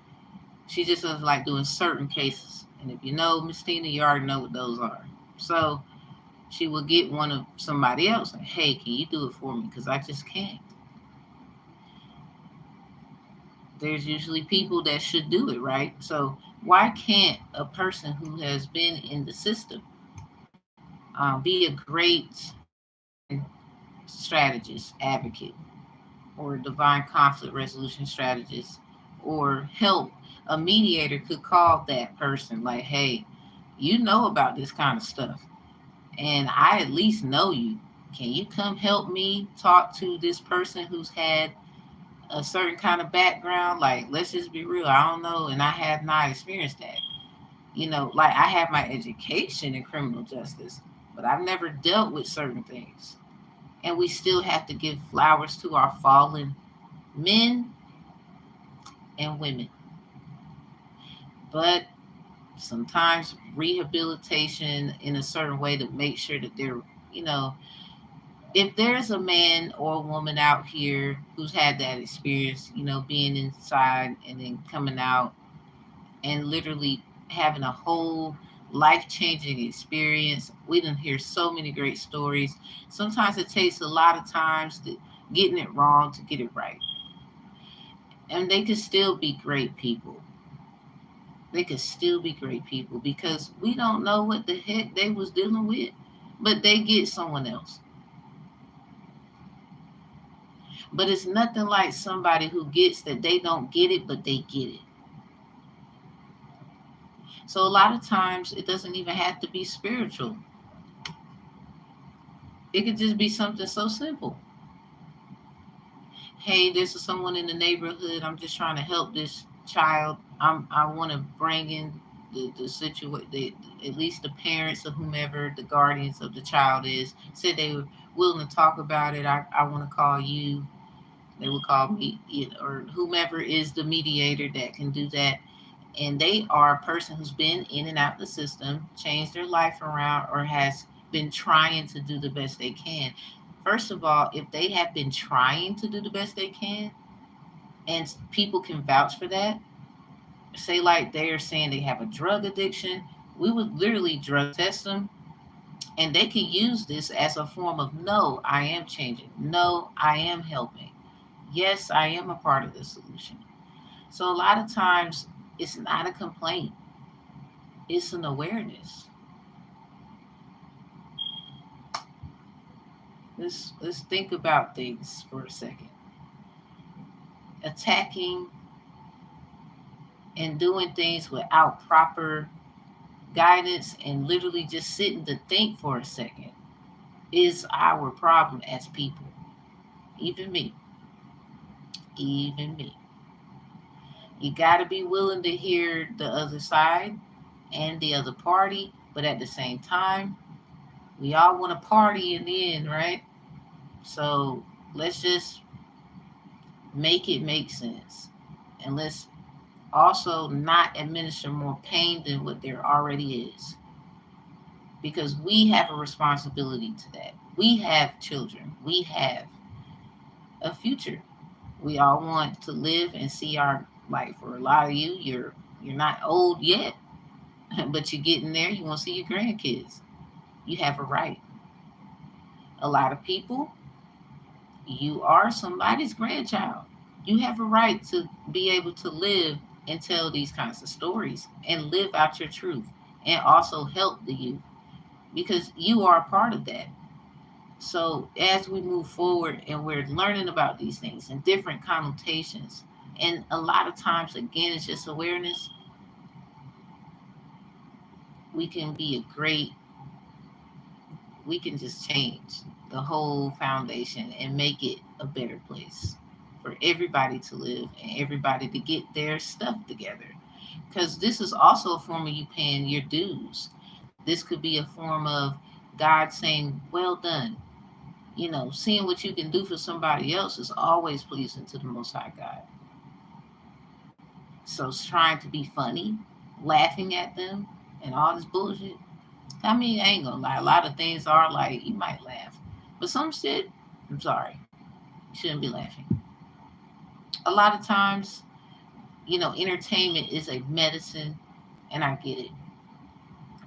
She just doesn't like doing certain cases. And if you know Miss Tina, you already know what those are. So she will get one of somebody else. Like, hey, can you do it for me? Because I just can't. There's usually people that should do it, right? So why can't a person who has been in the system be a great strategist, advocate, or divine conflict resolution strategist, or help? A mediator could call that person like, hey, you know about this kind of stuff, and I at least know you. Can you come help me talk to this person who's had a certain kind of background? Like, let's just be real. I don't know, and I have not experienced that. Like, I have my education in criminal justice, but I've never dealt with certain things. And we still have to give flowers to our fallen men and women. But sometimes rehabilitation in a certain way to make sure that they're, if there's a man or a woman out here who's had that experience, being inside and then coming out and literally having a whole life-changing experience. We didn't hear so many great stories. Sometimes it takes a lot of times to getting it wrong to get it right. And they could still be great people. They could still be great people because we don't know what the heck they was dealing with, but they get someone else. But it's nothing like somebody who gets that they don't get it, but they get it. So a lot of times it doesn't even have to be spiritual. It could just be something so simple. Hey, there's someone in the neighborhood. I'm just trying to help this child. I want to bring in the situation, at least the parents or whomever the guardians of the child is, said they were willing to talk about it. I want to call you. They would call me, or whomever is the mediator that can do that. And they are a person who's been in and out of the system, changed their life around, or has been trying to do the best they can. First of all, if they have been trying to do the best they can, and people can vouch for that, say like they're saying they have a drug addiction, we would literally drug test them, and they can use this as a form of, no, I am changing. No, I am helping. Yes, I am a part of the solution. So a lot of times it's not a complaint. It's an awareness. Let's think about things for a second. Attacking and doing things without proper guidance and literally just sitting to think for a second is our problem as people. Even me. Even me. You got to be willing to hear the other side and the other party, but at the same time, we all want to party in the end, right? So let's just make it make sense. And let's also not administer more pain than what there already is. Because we have a responsibility to that. We have children. We have a future. We all want to live and see our life. For a lot of you, you're not old yet. But you get in there, you want to see your grandkids. You have a right. A lot of people, you are somebody's grandchild. You have a right to be able to live and tell these kinds of stories and live out your truth and also help the youth because you are a part of that. So as we move forward and we're learning about these things and different connotations, and a lot of times, again, it's just awareness, we can be a great, we can just change the whole foundation and make it a better place for everybody to live and everybody to get their stuff together. Because this is also a form of you paying your dues. This could be a form of God saying, well done. Seeing what you can do for somebody else is always pleasing to the Most High God. So it's trying to be funny, laughing at them, and all this bullshit. I mean, I ain't gonna lie. A lot of things are like, you might laugh. But some shit, I'm sorry, you shouldn't be laughing. A lot of times, entertainment is a medicine, and I get it.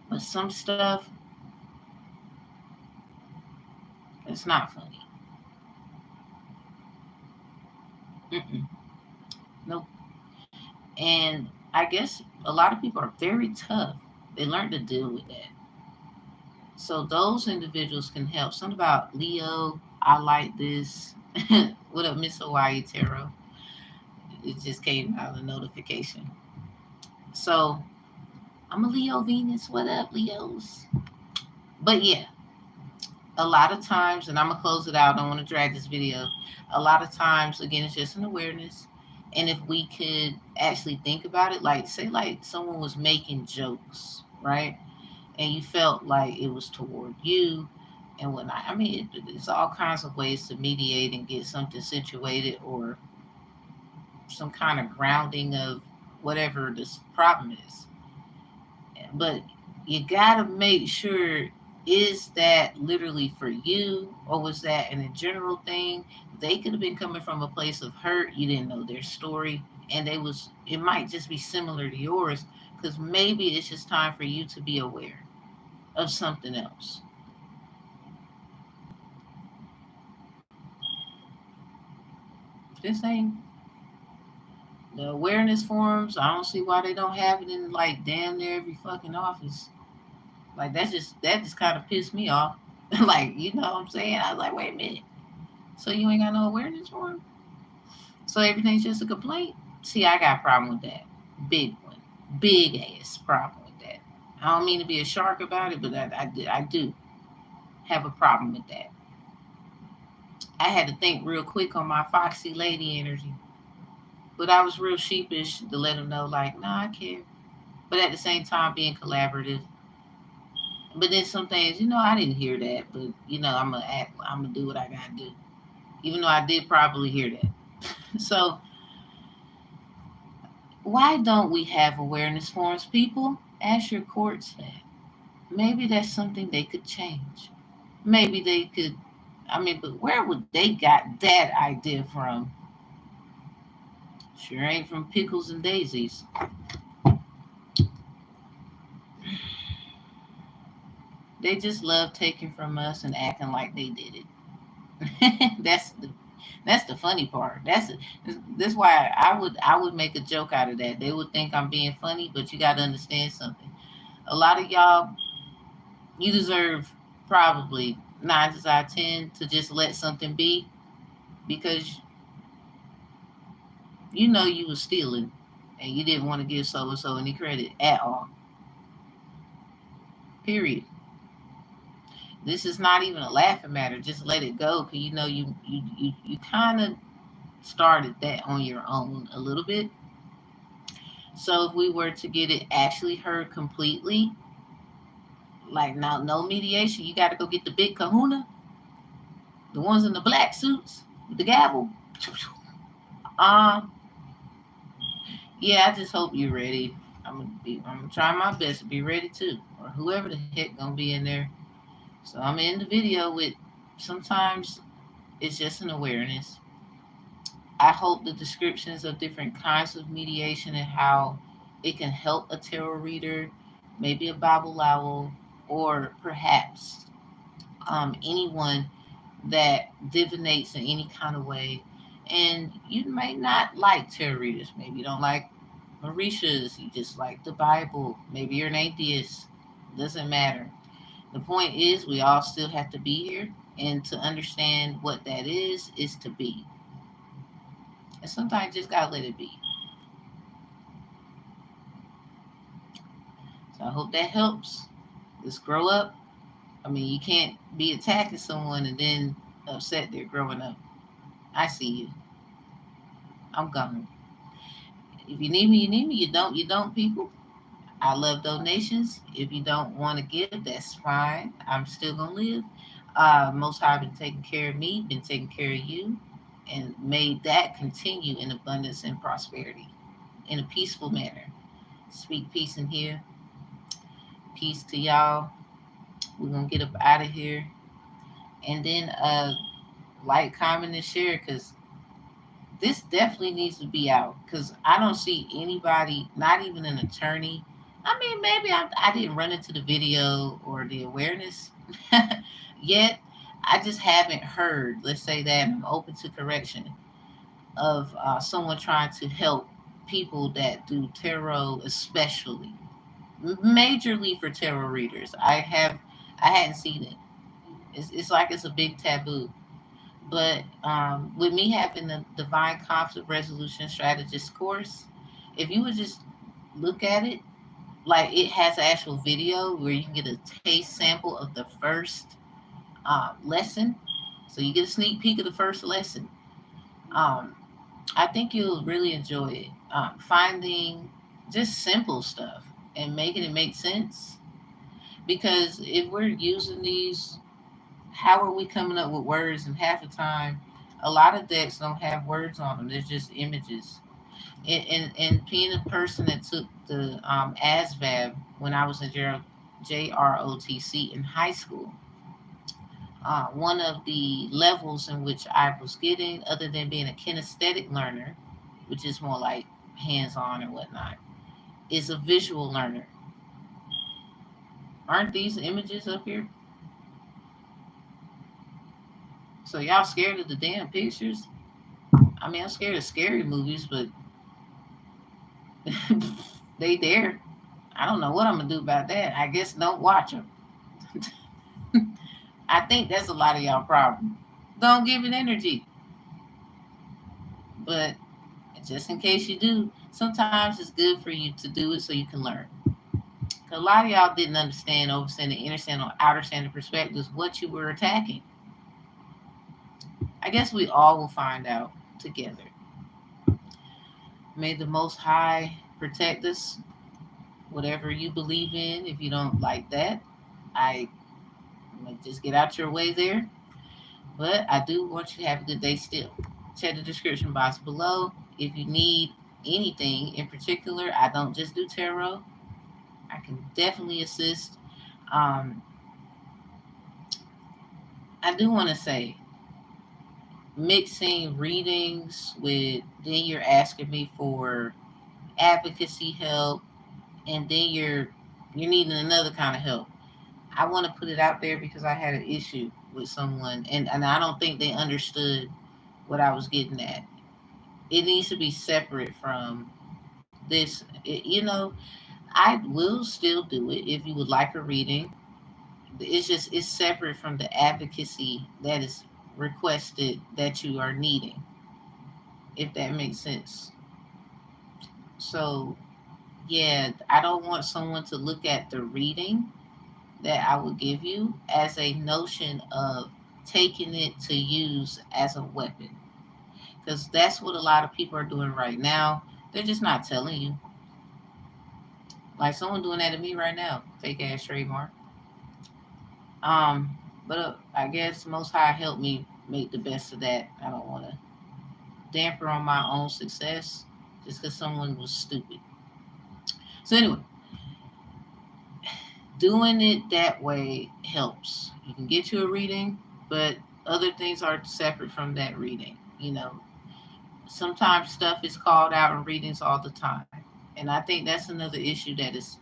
But some stuff, it's not funny. Mm-mm. Nope. And I guess a lot of people are very tough. They learn to deal with that. So those individuals can help. Something about Leo, I like this. What up, Miss Hawaii Tarot? It just came out of the notification. So I'm a Leo Venus. What up, Leos? But yeah, a lot of times, and I'm gonna close it out. I don't want to drag this video. A lot of times, again, it's just an awareness. And if we could actually think about it, like say like someone was making jokes, right? And you felt like it was toward you and whatnot. I mean, it's all kinds of ways to mediate and get something situated or some kind of grounding of whatever this problem is. But you gotta make sure, is that literally for you or was that in a general thing? They could have been coming from a place of hurt. You didn't know their story, and it might just be similar to yours because maybe it's just time for you to be aware of something else. This ain't the awareness forums. I don't see why they don't have it in like damn near every fucking office. Like that just kind of pissed me off. Like, you know what I'm saying? I was like, wait a minute. So you ain't got no awareness forum? So everything's just a complaint? See, I got a problem with that. Big one. Big ass problem with that. I don't mean to be a shark about it, but I do have a problem with that. I had to think real quick on my foxy lady energy. But I was real sheepish to let them know, like, nah, I care. But at the same time, being collaborative. But then some things, I didn't hear that. But, I'm going to do what I got to do. Even though I did probably hear that. So, why don't we have awareness forums? People, ask your courts that. Maybe that's something they could change. Maybe they could, but where would they got that idea from? Sure ain't from pickles and daisies. They just love taking from us and acting like they did it. That's the funny part. That's why I would make a joke out of that. They would think I'm being funny, but you got to understand something. A lot of y'all, you deserve probably 9 out of 10 to just let something be because you was stealing and you didn't want to give so and so any credit at all. Period. This is not even a laughing matter. Just let it go because you kind of started that on your own a little bit. So if we were to get it actually heard completely, like now no mediation, you got to go get the big kahuna, the ones in the black suits with the gavel. Yeah, I just hope you're ready. I'm gonna try my best to be ready too, or whoever the heck gonna be in there. So I'm in the video with. Sometimes it's just an awareness. I hope the descriptions of different kinds of mediation and how it can help a tarot reader maybe a Babalawo, or perhaps anyone that divinates in any kind of way. And you may not like tarot readers. Maybe you don't like Mauritius. You just like the Bible. Maybe you're an atheist. Doesn't matter. The point is, we all still have to be here. And to understand what that is to be. And sometimes you just gotta let it be. So I hope that helps. Let's grow up. I mean, you can't be attacking someone and then upset they're growing up. I see you. I'm gone. If you need me, you need me. You don't, you don't, people. I love donations. If you don't want to give, that's fine. I'm still going to live. Most High been taking care of me, been taking care of you, and made that continue in abundance and prosperity in a peaceful manner. Speak peace in here. Peace to y'all. We're going to get up out of here. And then like, comment, and share, because this definitely needs to be out, because I don't see anybody, not even an attorney. I mean, maybe I didn't run into the video or the awareness yet. I just haven't heard, let's say that, I'm open to correction, of someone trying to help people that do tarot, especially majorly for tarot readers. I hadn't seen it. It's like it's a big taboo. But with me having the Divine Conflict Resolution Strategist course, if you would just look at it, like, it has an actual video where you can get a taste sample of the first lesson. So you get a sneak peek of the first lesson. Um, I think you'll really enjoy it. Finding just simple stuff and making it make sense. Because if we're using these, how are we coming up with words? And half the time, a lot of decks don't have words on them. They're just images. And being a person that took the ASVAB when I was in JROTC in high school, one of the levels in which I was getting, other than being a kinesthetic learner, which is more like hands-on and whatnot, is a visual learner. Aren't these images up here? So y'all scared of the damn pictures? I mean, I'm scared of scary movies, but they there. I don't know what I'm gonna do about that. I guess don't watch them. I think that's a lot of y'all problem. Don't give it energy. But just in case you do, sometimes it's good for you to do it so you can learn. 'Cause a lot of y'all didn't understand, overstand, inner stand, or outer standing perspectives what you were attacking. I guess we all will find out together. May the Most High protect us. Whatever you believe in, if you don't like that, I just get out your way there. But I do want you to have a good day still. Check the description box below if you need anything in particular. I don't just do tarot. I can definitely assist. Um, I do want to say, mixing readings with, then you're asking me for advocacy help, and then you're needing another kind of help. I want to put it out there because I had an issue with someone, and I don't think they understood what I was getting at. It needs to be separate from this. I will still do it if you would like a reading. It's separate from the advocacy that is requested that you are needing, if that makes sense. So yeah, I don't want someone to look at the reading that I will give you as a notion of taking it to use as a weapon, because that's what a lot of people are doing right now. They're just not telling you. Like someone doing that to me right now, fake ass trademark. But I guess Most High helped me make the best of that. I don't want to damper on my own success just because someone was stupid. So anyway, doing it that way helps. You can get you a reading, but other things are separate from that reading. Sometimes stuff is called out in readings all the time. And I think that's another issue that is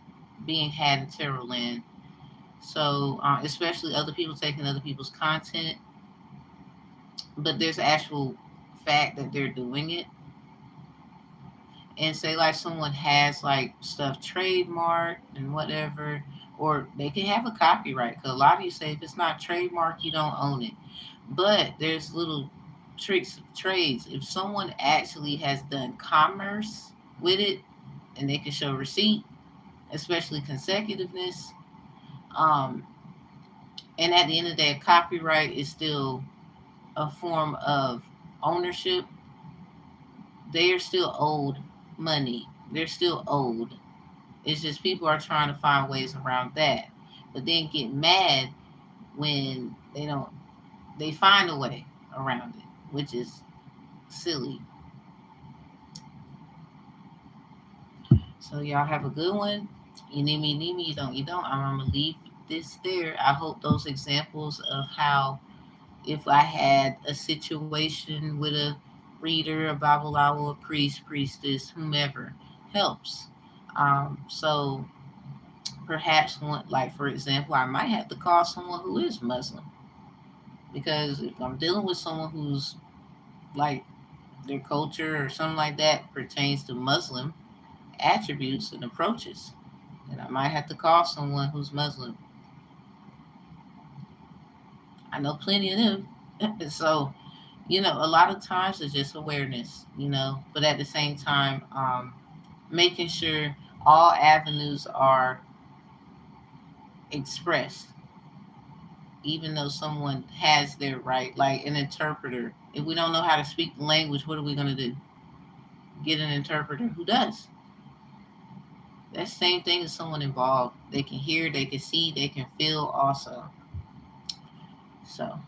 being had in tarot land. So, especially other people taking other people's content, but there's actual fact that they're doing it. And say like someone has like stuff trademarked and whatever, or they can have a copyright. Because a lot of you say if it's not trademarked, you don't own it. But there's little tricks of trades. If someone actually has done commerce with it, and they can show receipt, especially consecutiveness, um, and at the end of the day, copyright is still a form of ownership. They are still owed money. They're still owed. It's just people are trying to find ways around that, but then get mad when they don't. They find a way around it, which is silly. So y'all have a good one. You need me, you don't, you don't. I'm gonna leave this there. I hope those examples of how if I had a situation with a reader, a babalawo, a priest, priestess, whomever, helps. So perhaps one, like for example, I might have to call someone who is Muslim, because if I'm dealing with someone who's like their culture or something like that pertains to Muslim attributes and approaches, and I might have to call someone who's Muslim. I know plenty of them. So, a lot of times it's just awareness, but at the same time, making sure all avenues are expressed, even though someone has their right, like an interpreter. If we don't know how to speak the language, what are we going to do? Get an interpreter who does. That's the same thing as someone involved. They can hear, they can see, they can feel also. So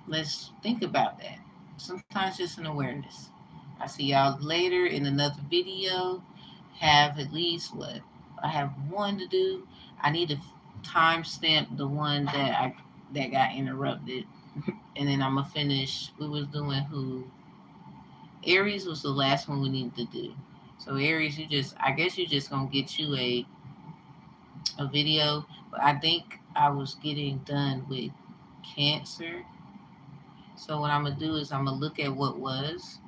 let's think about that. Sometimes just an awareness. I see y'all later in another video. Have at least what? I have one to do. I need to timestamp the one that got interrupted. And then I'm gonna finish. We was doing who? Aries was the last one we needed to do. So Aries, I guess you just gonna get you a video. But I think I was getting done with Cancer. So what I'm gonna do is I'm gonna look at what was.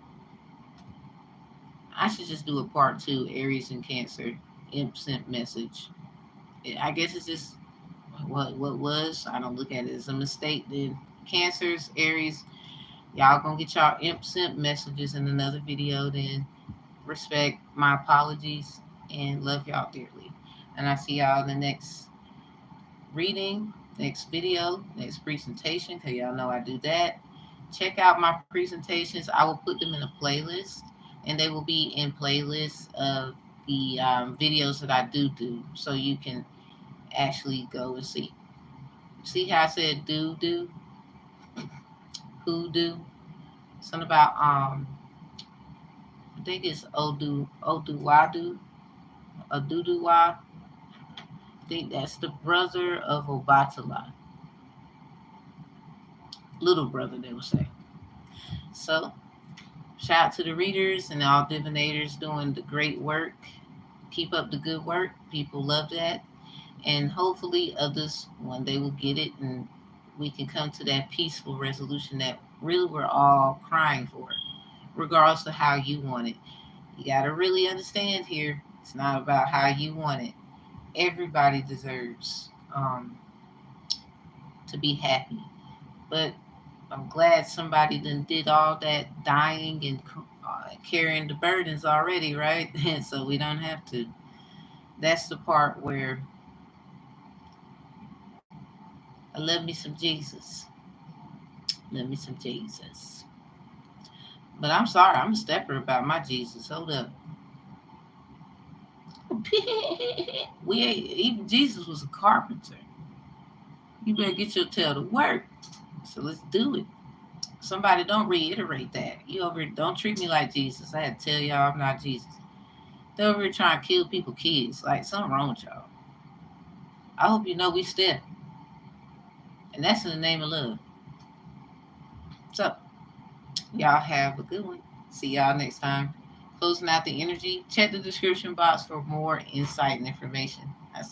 I should just do a part two, Aries and Cancer, imp sent message. I guess it's just what was. I don't look at it as a mistake. Then Cancers, Aries, y'all gonna get y'all imp sent messages in another video. Then respect my apologies and love y'all dearly. And I see y'all in the next reading, next video, next presentation, because y'all know I do that. Check out my presentations. I will put them in a playlist, and they will be in playlists of the videos that I do, so you can actually go and see. See how I said do, who do? Something about I think it's Oduwadu, Oduduwa. I think that's the brother of Obatala, little brother, they would say. So shout out to the readers and all divinators doing the great work. Keep up the good work. People love that. And hopefully others one day will get it, and we can come to that peaceful resolution that really we're all crying for, regardless of how you want it. You got to really understand here, it's not about how you want it. Everybody deserves to be happy. But I'm glad somebody done did all that dying and carrying the burdens already, right? And so we don't have to. That's the part where I love me some Jesus. Love me some Jesus. But I'm sorry, I'm a stepper about my Jesus. Hold up. We ain't, even Jesus was a carpenter. You better get your tail to work. So let's do it. Somebody don't reiterate that. You over here, don't treat me like Jesus. I had to tell y'all I'm not Jesus. They over here trying to kill people, kids. Like something wrong with y'all. I hope you know we step. And that's in the name of love. So y'all have a good one. See y'all next time. closing out the energy. Check the description box for more insight and information. I see